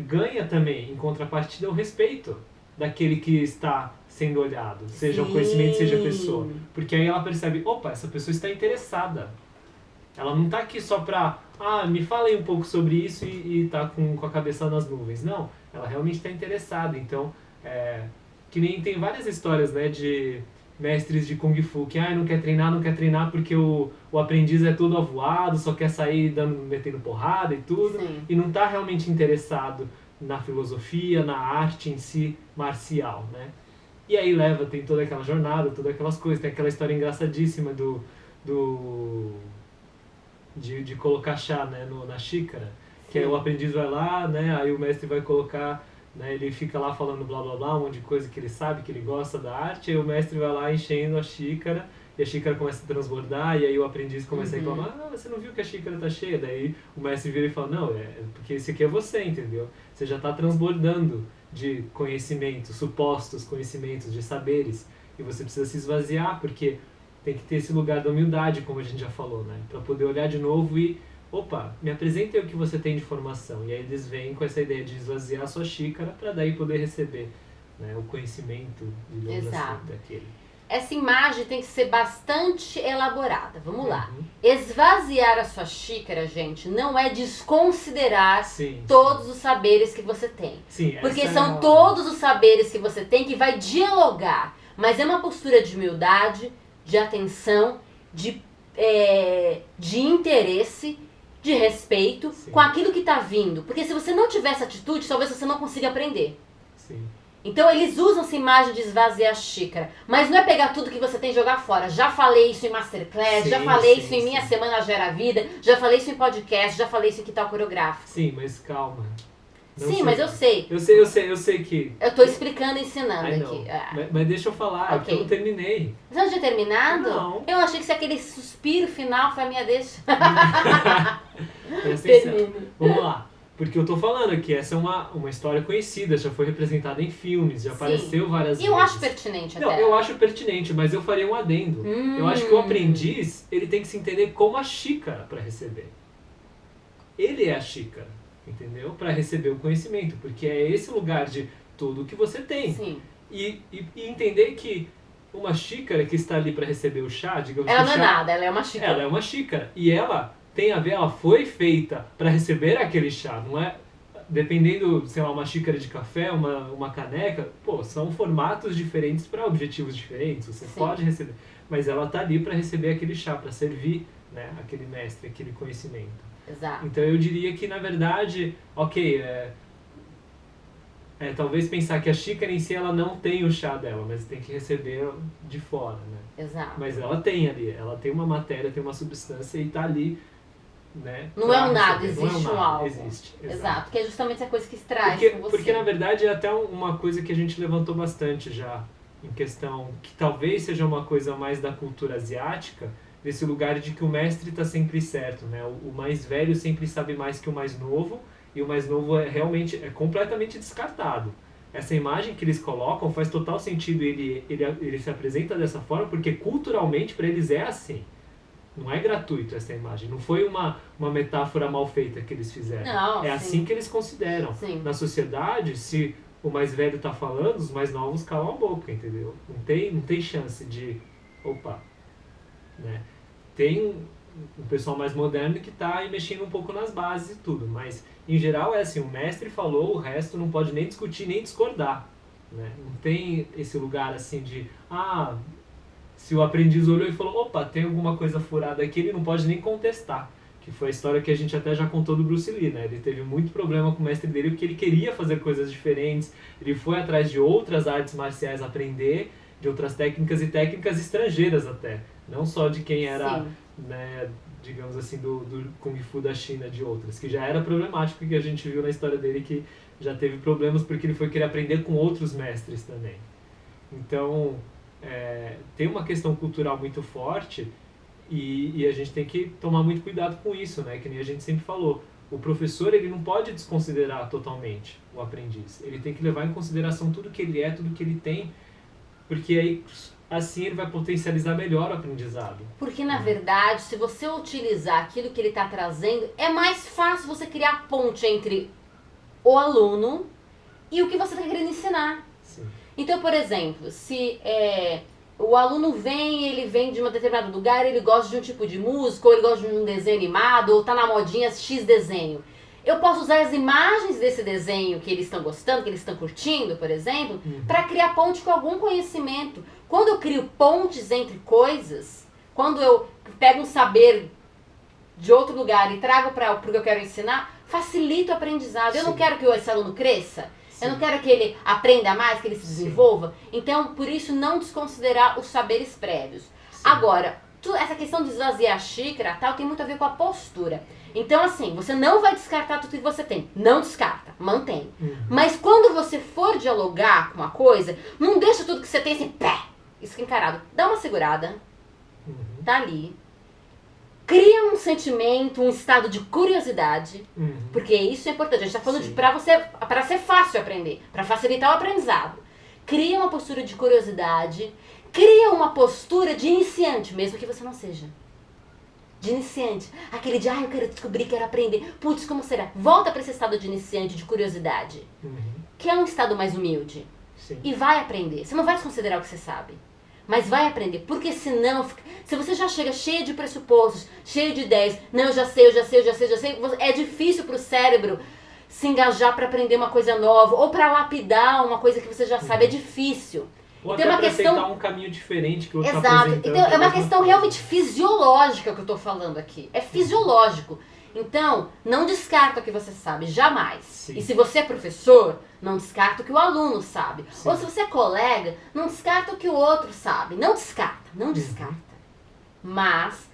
ganha também, em contrapartida, o respeito daquele que está sendo olhado. Seja o conhecimento, seja a pessoa. Porque aí ela percebe, opa, essa pessoa está interessada. Ela não está aqui só para, me fala aí um pouco sobre isso e tá com a cabeça nas nuvens. Não, ela realmente está interessada. Então, que nem tem várias histórias, né, de mestres de Kung Fu que não quer treinar porque o aprendiz é todo avoado, só quer sair metendo porrada e tudo, Sim. e não está realmente interessado na filosofia, na arte em si marcial, né? E aí tem toda aquela jornada, todas aquelas coisas, tem aquela história engraçadíssima de colocar chá, né, na xícara, que aí o aprendiz vai lá, né, aí o mestre vai colocar, né, ele fica lá falando blá blá blá, um monte de coisa que ele sabe, que ele gosta da arte, aí o mestre vai lá enchendo a xícara, e a xícara começa a transbordar, e aí o aprendiz começa a reclamar, você não viu que a xícara tá cheia? Daí o mestre vira e fala, não, porque esse aqui é você, entendeu? Você já está transbordando de conhecimentos, supostos conhecimentos, de saberes, e você precisa se esvaziar, porque tem que ter esse lugar da humildade, como a gente já falou, né? Para poder olhar de novo e, opa, me apresente o que você tem de formação. E aí eles vêm com essa ideia de esvaziar a sua xícara para daí poder receber, né, o conhecimento, digamos assim, daquele. Essa imagem tem que ser bastante elaborada. Vamos lá. Esvaziar a sua xícara, gente, não é desconsiderar todos os saberes que você tem. Sim, porque são todos os saberes que você tem que vai dialogar. Mas é uma postura de humildade, de atenção, de interesse, de respeito com aquilo que está vindo. Porque se você não tiver essa atitude, talvez você não consiga aprender. Sim. Então eles usam essa imagem de esvaziar a xícara. Mas não é pegar tudo que você tem e jogar fora. Já falei isso em Masterclass, já falei isso em Minha Semana Gera Vida, já falei isso em podcast, já falei isso em Que Tal Coreográfico. Sim, mas calma. Mas eu sei. Eu sei que... Eu tô explicando e ensinando aqui. Mas deixa eu falar, porque eu não terminei. Você não tinha terminado? Não. Eu achei que se aquele suspiro final foi a minha deixa. Vamos lá. Porque eu tô falando aqui, essa é uma história conhecida, já foi representada em filmes, já apareceu várias vezes. E eu acho pertinente até. Não, eu acho pertinente, mas eu faria um adendo. Eu acho que o aprendiz, ele tem que se entender como a xícara para receber. Ele é a xícara, entendeu? Para receber o conhecimento, porque é esse lugar de tudo que você tem. Sim. E entender que uma xícara que está ali para receber o chá, digamos ela que não é nada, ela é uma xícara. Ela é uma xícara. E ela tem a ver, ela foi feita para receber aquele chá, não é? Dependendo, sei lá, uma xícara de café, uma caneca, são formatos diferentes para objetivos diferentes, você pode receber. Mas ela tá ali para receber aquele chá, para servir, né, aquele mestre, aquele conhecimento. Exato. Então eu diria que, na verdade, talvez pensar que a xícara em si ela não tem o chá dela, mas tem que receber de fora, né? Exato. Mas ela tem ali, ela tem uma matéria, tem uma substância e tá ali, né? Não é um nada, existe um algo. Existe. Exato, que é justamente a coisa que traz com você. Porque na verdade é até uma coisa que a gente levantou bastante já, em questão que talvez seja uma coisa mais da cultura asiática, desse lugar de que o mestre está sempre certo, né? O mais velho sempre sabe mais que o mais novo, e o mais novo é completamente descartado. Essa imagem que eles colocam faz total sentido, ele se apresenta dessa forma porque culturalmente para eles é assim. Não é gratuito essa imagem, não foi uma metáfora mal feita que eles fizeram. Não, assim que eles consideram. Na sociedade, se o mais velho está falando, os mais novos calam a boca, entendeu? Não tem chance de... Opa! Né? Tem um pessoal mais moderno que está aí mexendo um pouco nas bases e tudo, mas em geral é assim, o mestre falou, o resto não pode nem discutir, nem discordar, né? Não tem esse lugar assim de, se o aprendiz olhou e falou, opa, tem alguma coisa furada aqui, ele não pode nem contestar, que foi a história que a gente até já contou do Bruce Lee, né? Ele teve muito problema com o mestre dele porque ele queria fazer coisas diferentes, ele foi atrás de outras artes marciais aprender, de outras técnicas e técnicas estrangeiras até, não só de quem era, né, digamos assim, do Kung Fu da China, de outras, que já era problemático, que a gente viu na história dele que já teve problemas porque ele foi querer aprender com outros mestres também. Então, tem uma questão cultural muito forte e a gente tem que tomar muito cuidado com isso, né? Que nem a gente sempre falou. O professor, ele não pode desconsiderar totalmente o aprendiz. Ele tem que levar em consideração tudo que ele é, tudo que ele tem, porque aí, assim ele vai potencializar melhor o aprendizado. Porque, na verdade, se você utilizar aquilo que ele está trazendo, é mais fácil você criar ponte entre o aluno e o que você está querendo ensinar. Sim. Então, por exemplo, se o aluno ele vem de um determinado lugar, ele gosta de um tipo de música, ou ele gosta de um desenho animado, ou está na modinha X desenho. Eu posso usar as imagens desse desenho que eles estão gostando, que eles estão curtindo, por exemplo, para criar ponte com algum conhecimento, Quando eu crio pontes entre coisas, quando eu pego um saber de outro lugar e trago para o que eu quero ensinar, facilita o aprendizado. Eu não quero que esse aluno cresça, eu não quero que ele aprenda mais, que ele se desenvolva. Então, por isso, não desconsiderar os saberes prévios. Agora, essa questão de esvaziar a xícara tal, tem muito a ver com a postura. Então, assim, você não vai descartar tudo que você tem. Não descarta, mantém. Mas quando você for dialogar com uma coisa, não deixa tudo que você tem assim, pé, escancarado. Dá uma segurada, tá ali. Cria um sentimento, um estado de curiosidade, porque isso é importante. A gente está falando de para ser fácil aprender, para facilitar o aprendizado. Cria uma postura de curiosidade, cria uma postura de iniciante, mesmo que você não seja. De iniciante. Aquele de, eu quero descobrir, quero aprender. Putz, como será? Volta para esse estado de iniciante, de curiosidade, que é um estado mais humilde. Sim. E vai aprender. Você não vai desconsiderar o que você sabe. Mas vai aprender, porque senão, se você já chega cheio de pressupostos, cheio de ideias, não, eu já sei, é difícil pro cérebro se engajar para aprender uma coisa nova, ou para lapidar uma coisa que você já sabe, é difícil. Ou então, até uma questão aceitar um caminho diferente que o outro Exato. Então, é uma questão realmente fisiológica que eu tô falando aqui. É fisiológico. Então, não descarta o que você sabe, jamais. Sim. E se você é professor, não descarta o que o aluno sabe. Sim. Ou se você é colega, não descarta o que o outro sabe. Não descarta, não descarta. Mas,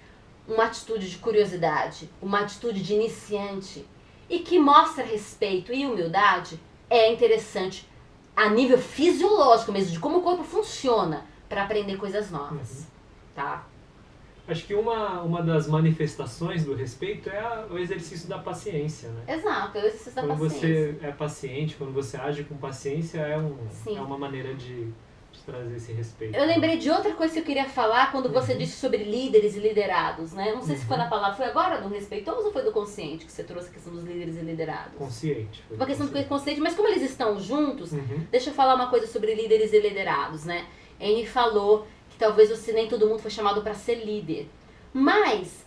uma atitude de curiosidade, uma atitude de iniciante, e que mostra respeito e humildade, é interessante a nível fisiológico mesmo, de como o corpo funciona para aprender coisas novas. Tá? Acho que uma das manifestações do respeito é o exercício da paciência, né? Exato, é o exercício da Quando paciência. você é paciente, quando você age com paciência, é Sim. uma maneira de trazer esse respeito. Eu lembrei de outra coisa que eu queria falar quando você disse sobre líderes e liderados, né? Não sei se foi na palavra, foi agora do respeitoso ou foi do consciente que você trouxe a questão dos líderes e liderados? Consciente. Uma questão do consciente, mas como eles estão juntos, deixa eu falar uma coisa sobre líderes e liderados, né? Henry falou que talvez nem todo mundo foi chamado para ser líder. Mas,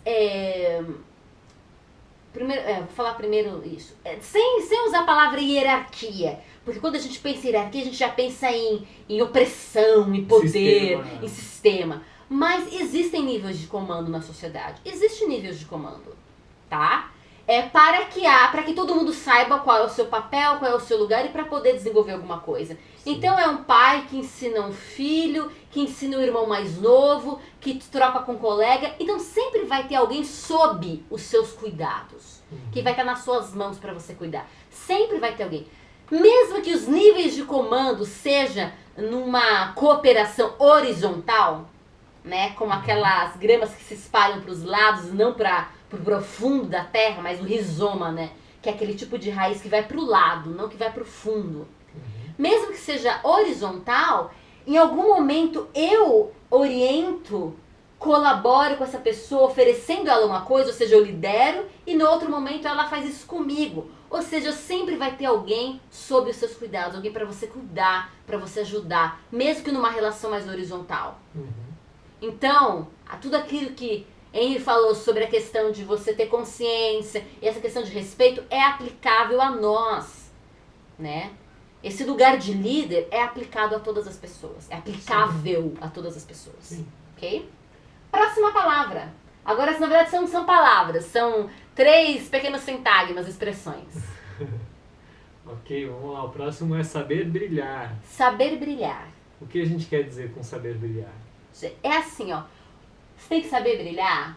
vou falar primeiro isso. Sem usar a palavra hierarquia. Porque quando a gente pensa em hierarquia, a gente já pensa em opressão, em poder, em sistema. Mas existem níveis de comando na sociedade. Existem níveis de comando, tá? Para que todo mundo saiba qual é o seu papel, qual é o seu lugar e para poder desenvolver alguma coisa. Sim. Então é um pai que ensina um filho, que ensina o irmão mais novo, que troca com um colega. Então sempre vai ter alguém sob os seus cuidados, que vai estar nas suas mãos para você cuidar. Sempre vai ter alguém. Mesmo que os níveis de comando seja numa cooperação horizontal, né, como aquelas gramas que se espalham para os lados, não para o profundo da terra, mas o rizoma, né, que é aquele tipo de raiz que vai para o lado, não que vai para o fundo. Mesmo que seja horizontal, em algum momento eu oriento, colaboro com essa pessoa, oferecendo a ela uma coisa, ou seja, eu lidero, e no outro momento ela faz isso comigo. Ou seja, sempre vai ter alguém sob os seus cuidados, alguém para você cuidar, para você ajudar, mesmo que numa relação mais horizontal. Então, tudo aquilo que Henry falou sobre a questão de você ter consciência e essa questão de respeito é aplicável a nós, né? Esse lugar de líder é aplicado a todas as pessoas, é aplicável a todas as pessoas, Sim. Ok? Próxima palavra. Agora, na verdade, são palavras, são 3 pequenos sintagmas, expressões. Ok, vamos lá. O próximo é saber brilhar. Saber brilhar. O que a gente quer dizer com saber brilhar? É assim, ó. Você tem que saber brilhar.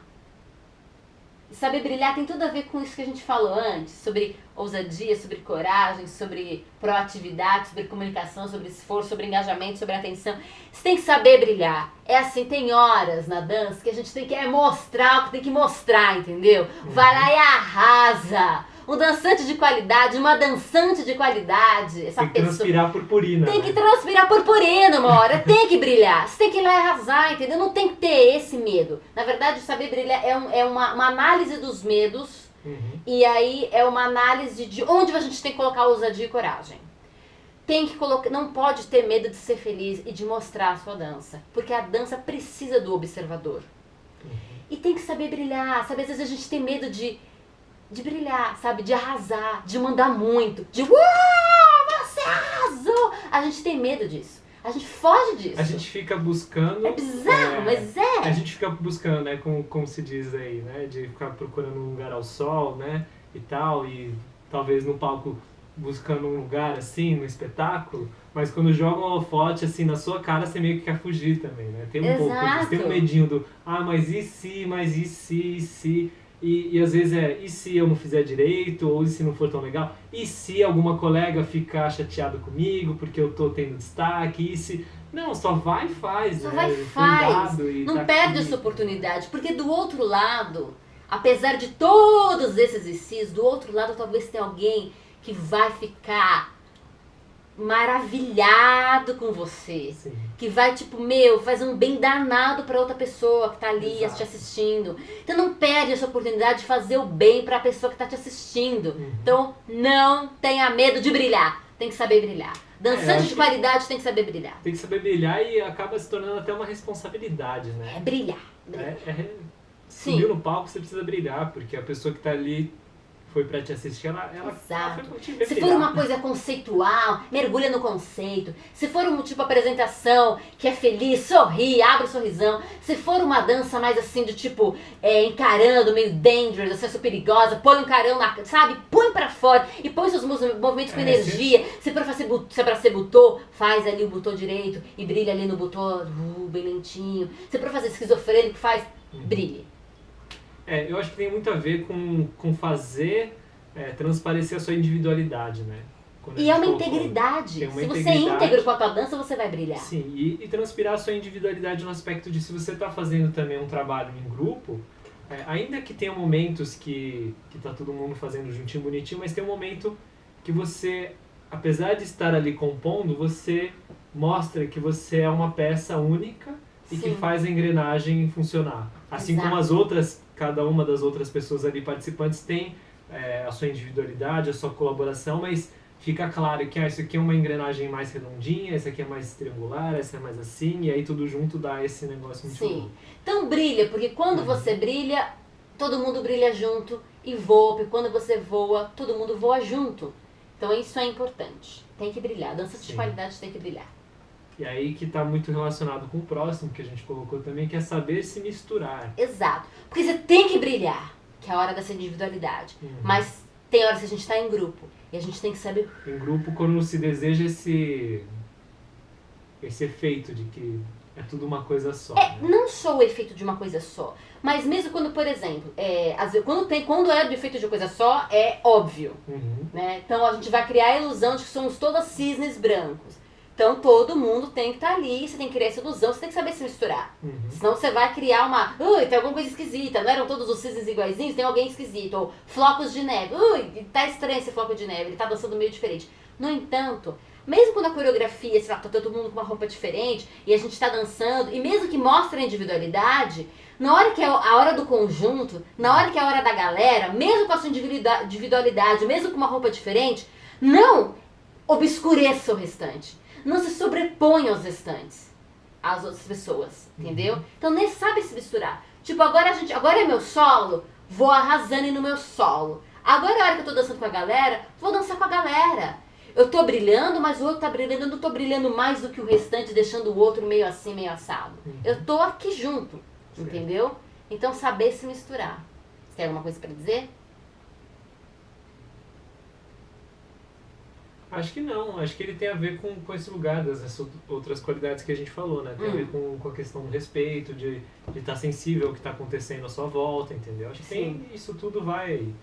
Saber brilhar tem tudo a ver com isso que a gente falou antes, sobre ousadia, sobre coragem, sobre proatividade, sobre comunicação, sobre esforço, sobre engajamento, sobre atenção. Você tem que saber brilhar. É assim, tem horas na dança que a gente tem que mostrar o que tem que mostrar, entendeu? Vai lá e arrasa. Um dançante de qualidade, uma dançante de qualidade. Essa tem que transpirar purpurina. Tem que transpirar purpurina uma hora, tem que brilhar. Você tem que ir lá e arrasar, entendeu? Não tem que ter esse medo. Na verdade, saber brilhar é uma análise dos medos. E aí é uma análise de onde a gente tem que colocar ousadia e coragem. Tem que colocar, não pode ter medo de ser feliz e de mostrar a sua dança. Porque a dança precisa do observador. E tem que saber brilhar. Sabe, às vezes a gente tem medo de brilhar, sabe? De arrasar, de mandar muito, de uau, você arrasou! A gente tem medo disso. A gente foge disso. A gente fica buscando... É bizarro, mas é. A gente fica buscando, né, como se diz aí, né, de ficar procurando um lugar ao sol, né, e tal, e talvez no palco buscando um lugar, assim, no espetáculo, mas quando jogam um holofote, assim, na sua cara, você meio que quer fugir também, né? Tem um pouco disso, tem um medinho do, mas e se... E às vezes e se eu não fizer direito, ou e se não for tão legal? E se alguma colega ficar chateado comigo porque eu tô tendo destaque? E se... Não, só vai e faz, Só né? vai e faz. E não tá perde aqui. essa oportunidade, porque do outro lado, apesar de todos esses ICs, do outro lado talvez tenha alguém que vai ficar maravilhado com você. Sim. Que vai, tipo, fazer um bem danado pra outra pessoa que tá ali te assistindo. Então não perde essa oportunidade de fazer o bem pra pessoa que tá te assistindo. Então não tenha medo de brilhar. Tem que saber brilhar. Dançante de qualidade tem que saber brilhar. Tem que saber brilhar e acaba se tornando até uma responsabilidade, né? É brilhar. Subiu no palco, você precisa brilhar, porque a pessoa que tá ali foi pra te assistir, ela Exato. foi pra te ver. Se for uma coisa conceitual, mergulha no conceito. Se for um tipo de apresentação que é feliz, sorri, abre o sorrisão. Se for uma dança mais assim, de tipo, encarando, meio dangerous, assim, super perigosa, põe um carão sabe? Põe pra fora e põe seus movimentos com energia. Se é pra ser butô, faz ali o butô direito e brilha ali no butô, bem lentinho. Se é pra fazer esquizofrênico, faz, brilhe. Eu acho que tem muito a ver com fazer transparecer a sua individualidade, né? E é uma integridade. Se você é íntegro com a tua dança, você vai brilhar. Sim, e transpirar a sua individualidade no aspecto de se você está fazendo também um trabalho em grupo, ainda que tenha momentos que tá todo mundo fazendo juntinho, bonitinho, mas tem um momento que você, apesar de estar ali compondo, você mostra que você é uma peça única e que faz a engrenagem funcionar. Assim como as outras, cada uma das outras pessoas ali participantes tem a sua individualidade, a sua colaboração, mas fica claro que isso aqui é uma engrenagem mais redondinha, essa aqui é mais triangular, essa é mais assim, e aí tudo junto dá esse negócio muito bom. Então brilha, porque quando você brilha, todo mundo brilha junto e voa, porque quando você voa, todo mundo voa junto. Então isso é importante. Tem que brilhar. Dança de qualidade tem que brilhar. E aí que está muito relacionado com o próximo, que a gente colocou também, que é saber se misturar. Exato. Porque você tem que brilhar, que é a hora dessa individualidade. Mas tem horas que a gente está em grupo. E a gente tem que saber... Em grupo, quando se deseja esse efeito de que é tudo uma coisa só. Não só o efeito de uma coisa só. Mas mesmo quando, por exemplo, quando é do efeito de coisa só, é óbvio. Né? Então a gente vai criar a ilusão de que somos todas cisnes brancos. Então todo mundo tem que estar ali, você tem que criar essa ilusão, você tem que saber se misturar. Senão você vai criar tem alguma coisa esquisita, não eram todos os cisnes iguaizinhos, tem alguém esquisito. Ou flocos de neve, tá estranho esse floco de neve, ele tá dançando meio diferente. No entanto, mesmo quando a coreografia, sei lá, tá todo mundo com uma roupa diferente, e a gente tá dançando, e mesmo que mostre a individualidade, na hora que é a hora do conjunto, na hora que é a hora da galera, mesmo com a sua individualidade, mesmo com uma roupa diferente, não obscureça o restante. Não se sobrepõe aos restantes, às outras pessoas, entendeu? Então nem sabe se misturar. Tipo, agora é meu solo, vou arrasando no meu solo. Agora é a hora que eu tô dançando com a galera, vou dançar com a galera. Eu tô brilhando, mas o outro tá brilhando, eu não tô brilhando mais do que o restante, deixando o outro meio assim, meio assado. Eu tô aqui junto, entendeu? Então saber se misturar. Você tem alguma coisa pra dizer? Acho que não, acho que ele tem a ver com esse lugar das outras qualidades que a gente falou, né? Tem a ver com a questão do respeito, de estar sensível ao que está acontecendo à sua volta, entendeu? Acho que isso tudo vai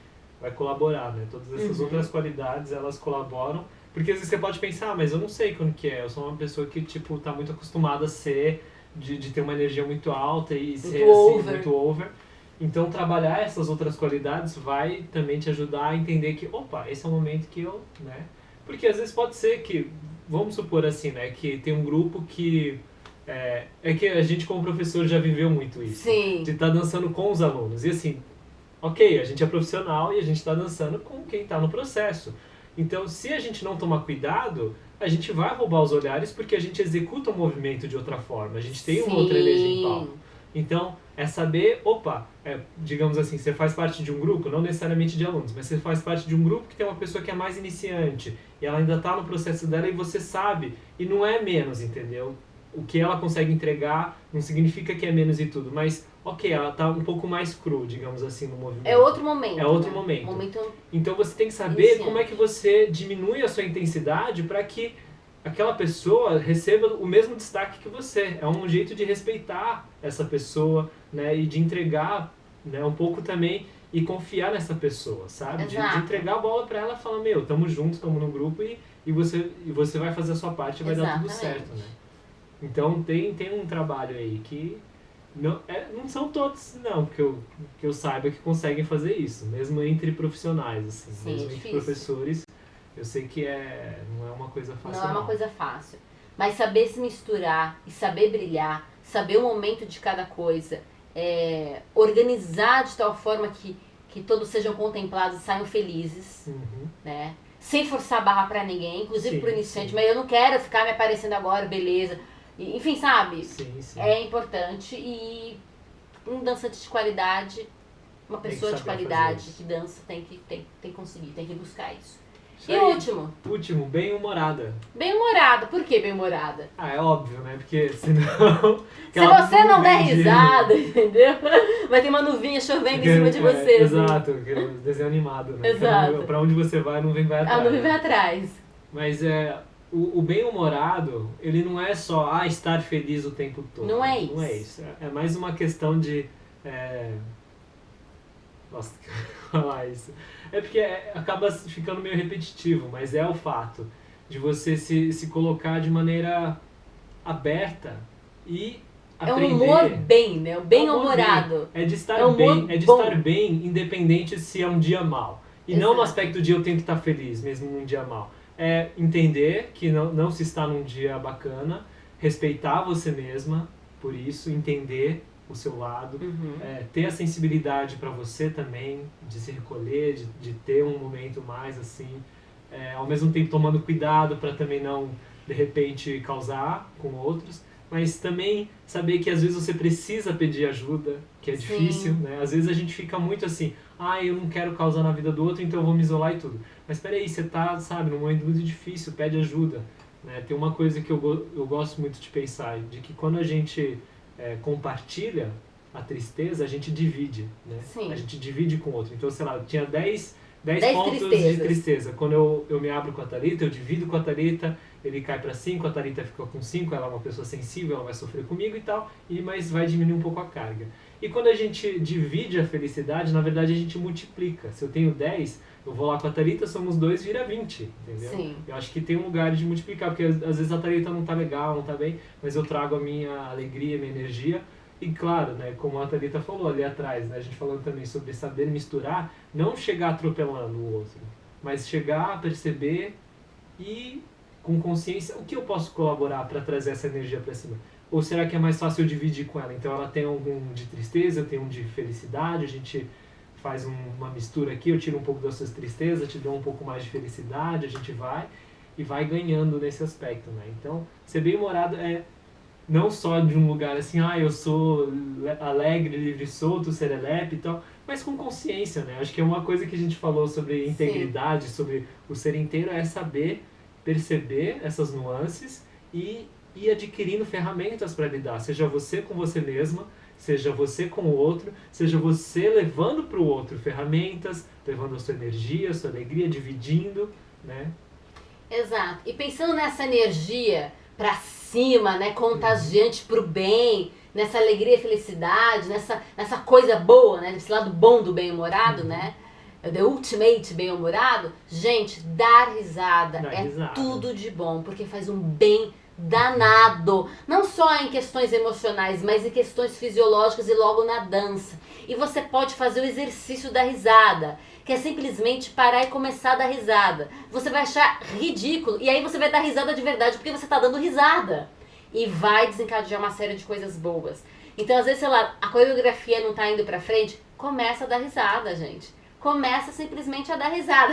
colaborar, né? Todas essas outras qualidades, elas colaboram, porque às vezes você pode pensar, mas eu não sei quando que é, eu sou uma pessoa que, tipo, tá muito acostumada a ser, de ter uma energia muito alta e ser assim, muito over. Então, trabalhar essas outras qualidades vai também te ajudar a entender que, opa, esse é o momento que eu, né? Porque às vezes pode ser que, vamos supor assim, né, que tem um grupo que... É que a gente como professor já viveu muito isso. Sim. De estar dançando com os alunos. E assim, ok, a gente é profissional e a gente está dançando com quem está no processo. Então, se a gente não tomar cuidado, a gente vai roubar os olhares porque a gente executa o movimento de outra forma. A gente tem uma outra energia em palco. Então, é saber, opa, digamos assim, você faz parte de um grupo, não necessariamente de alunos, mas você faz parte de um grupo que tem uma pessoa que é mais iniciante, e ela ainda está no processo dela e você sabe, e não é menos, entendeu? O que ela consegue entregar não significa que é menos e tudo, mas, ok, ela está um pouco mais cru, digamos assim, no movimento. É outro momento. É outro né? momento. Então você tem que saber iniciante. como é que você diminui a sua intensidade para que aquela pessoa receba o mesmo destaque que você. É um jeito de respeitar essa pessoa, né, e de entregar, né, um pouco também e confiar nessa pessoa, sabe? De entregar a bola para ela e falar, meu, tamo junto, tamo no grupo e você vai fazer a sua parte e vai dar tudo certo, né? Então tem um trabalho aí que não são todos, não, que eu saiba que conseguem fazer isso, mesmo entre profissionais, assim, Sim, mesmo entre professores. Eu sei que não é uma coisa fácil. Não é uma coisa fácil. Mas saber se misturar e saber brilhar, saber o momento de cada coisa, organizar de tal forma que todos sejam contemplados e saiam felizes, né? Sem forçar a barra pra ninguém, inclusive pro iniciante, mas eu não quero ficar me aparecendo agora, beleza. Enfim, sabe? Sim. É importante e um dançante de qualidade, uma pessoa de qualidade que dança tem que conseguir, tem que buscar isso. E o último? Último, bem-humorada. Bem-humorada. Por que bem-humorada? É óbvio, né? Porque senão... Se você não der risada, entendeu? Vai ter uma nuvinha chovendo em cima de você. Exato, aquele desenho animado, né? Exato. Pra onde você vai, não vem vai atrás. A nuvem vai atrás. Mas o bem-humorado, ele não é só estar feliz o tempo todo. Não é isso. Não é isso. É mais uma questão de... Nossa, falar isso. É porque acaba ficando meio repetitivo, mas é o fato de você se colocar de maneira aberta e aprender. É um humor bem, né? Bem-humorado. É de estar bem, estar bem, independente se é um dia mau. E não no aspecto de eu tenho que estar feliz, mesmo num dia mau. É entender que não se está num dia bacana, respeitar você mesma por isso, entender o seu lado, ter a sensibilidade para você também, de se recolher, de ter um momento mais assim, ao mesmo tempo tomando cuidado para também não, de repente, causar com outros, mas também saber que às vezes você precisa pedir ajuda, que é difícil, né? Às vezes a gente fica muito assim, eu não quero causar na vida do outro, então eu vou me isolar e tudo. Mas peraí, você tá, sabe, num momento muito difícil, pede ajuda, né? Tem uma coisa que eu gosto muito de pensar, de que quando a gente compartilha a tristeza, a gente divide, né? Sim. A gente divide com o outro. Então, sei lá, eu tinha 10 pontos tristezas. de tristeza. Quando eu me abro com a Thalita, eu divido com a Thalita, ele cai para 5, a Thalita fica com 5, ela é uma pessoa sensível, ela vai sofrer comigo e tal, mas vai diminuir um pouco a carga. E quando a gente divide a felicidade, na verdade a gente multiplica. Se eu tenho 10, eu vou lá com a Thalita, somos 2, vira 20, entendeu? Sim. Eu acho que tem um lugar de multiplicar, porque às vezes a Thalita não tá legal, não tá bem, mas eu trago a minha alegria, minha energia. E claro, né, como a Thalita falou ali atrás, né, a gente falando também sobre saber misturar, não chegar atropelando o outro, mas chegar a perceber e com consciência o que eu posso colaborar para trazer essa energia para cima. Ou será que é mais fácil eu dividir com ela? Então ela tem algum de tristeza, eu tenho um de felicidade, a gente faz uma mistura aqui, eu tiro um pouco das suas tristezas, te dou um pouco mais de felicidade, a gente vai ganhando nesse aspecto, né? Então, ser bem-humorado é não só de um lugar assim, eu sou alegre, livre, solto, serelepe e tal, mas com consciência, né? Acho que é uma coisa que a gente falou sobre integridade, sobre o ser inteiro, é saber perceber essas nuances e ir adquirindo ferramentas para lidar, seja você com você mesma, seja você com o outro, seja você levando para o outro ferramentas, levando a sua energia, a sua alegria, dividindo, né? Exato. E pensando nessa energia pra cima, né, contagiante pro bem, nessa alegria e felicidade, nessa coisa boa, né, nesse lado bom do bem-humorado, né, the ultimate bem-humorado, gente, dar risada tudo de bom, porque faz um bem danado, não só em questões emocionais, mas em questões fisiológicas e logo na dança. E você pode fazer o exercício da risada, que é simplesmente parar e começar a dar risada. Você vai achar ridículo, e aí você vai dar risada de verdade, porque você está dando risada. E vai desencadear uma série de coisas boas. Então, às vezes, sei lá, a coreografia não tá indo pra frente, começa a dar risada, gente. Começa simplesmente a dar risada.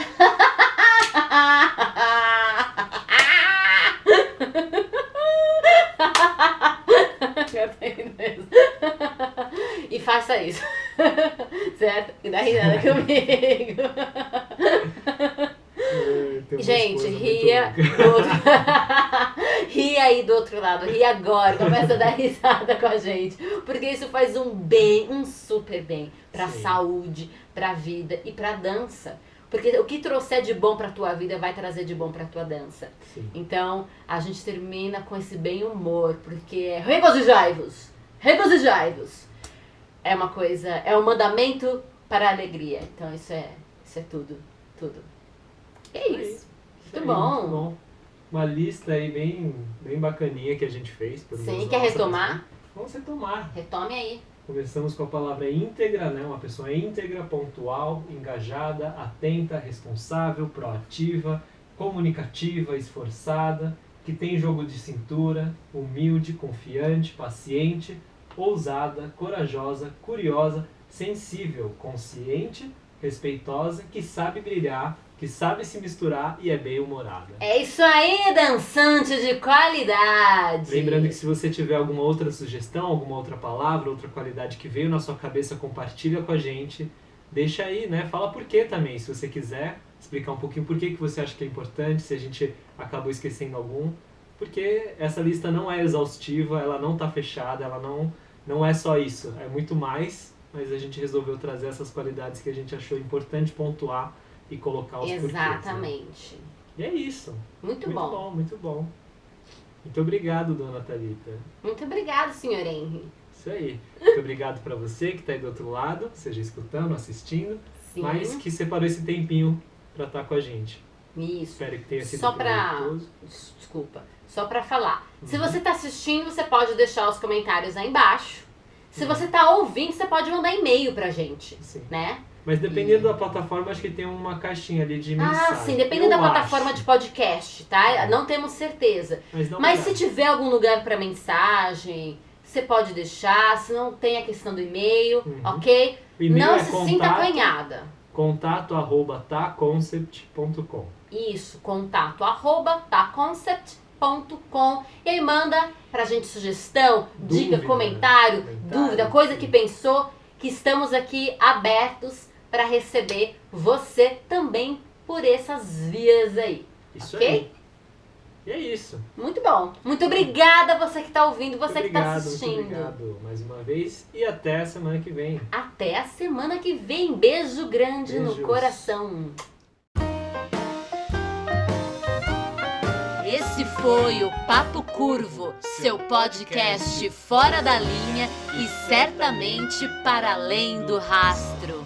faça isso. Certo? E dá risada comigo. Gente, ria do outro... ria aí do outro lado, ria agora, começa a dar risada com a gente, porque isso faz um bem, um super bem pra saúde, pra vida e pra dança. Porque o que trouxer de bom pra tua vida vai trazer de bom pra tua dança. Sim. Então, a gente termina com esse bem humor, porque é regozijai-vos, regozijai-vos. É uma coisa, é um mandamento para a alegria. Então, isso é tudo, tudo. É isso. Muito bom. Muito bom. Uma lista aí bem bacaninha que a gente fez. Sim, quer retomar? Vamos retomar. Retome aí. Começamos com a palavra íntegra, né? Uma pessoa íntegra, pontual, engajada, atenta, responsável, proativa, comunicativa, esforçada, que tem jogo de cintura, humilde, confiante, paciente, ousada, corajosa, curiosa, sensível, consciente, respeitosa, que sabe brilhar, que sabe se misturar e é bem-humorada. É isso aí, dançante de qualidade! Lembrando que se você tiver alguma outra sugestão, alguma outra palavra, outra qualidade que veio na sua cabeça, compartilha com a gente. Deixa aí, né? Fala por quê também, se você quiser explicar um pouquinho por que você acha que é importante, se a gente acabou esquecendo algum. Porque essa lista não é exaustiva, ela não está fechada, ela não é só isso, é muito mais, mas a gente resolveu trazer essas qualidades que a gente achou importante pontuar e colocar os porquês. Exatamente. Né? E é isso. Muito bom. Muito bom. Muito obrigado, dona Thalita. Muito obrigado, senhor Henry. Isso aí. Muito obrigado para você que está aí do outro lado, seja escutando, assistindo, Sim. mas que separou esse tempinho para estar com a gente. Isso. Espero que tenha sido proveitoso. Desculpa. Só para falar. Se você está assistindo, você pode deixar os comentários aí embaixo. Se você está ouvindo, você pode mandar e-mail pra gente. Sim. Né? Mas dependendo da plataforma, acho que tem uma caixinha ali de mensagem. Ah, sim, dependendo da plataforma de podcast, tá? Não temos certeza. Mas se tiver algum lugar para mensagem, você pode deixar. Se não tem a questão do e-mail, ok? Não se sinta acanhada. contato@taconcept.com. Isso, contato@taconcept.com. E aí manda pra gente sugestão, dica, comentário, dúvida, coisa que pensou, que estamos aqui abertos para receber você também por essas vias aí. Isso ok? aí. E é isso. Muito bom. Muito obrigada você que está ouvindo, você que está assistindo. Muito obrigado mais uma vez e até a semana que vem. Até a semana que vem. Beijo grande no coração. Esse foi o Papo Curvo, seu podcast fora da linha e certamente para além do rastro.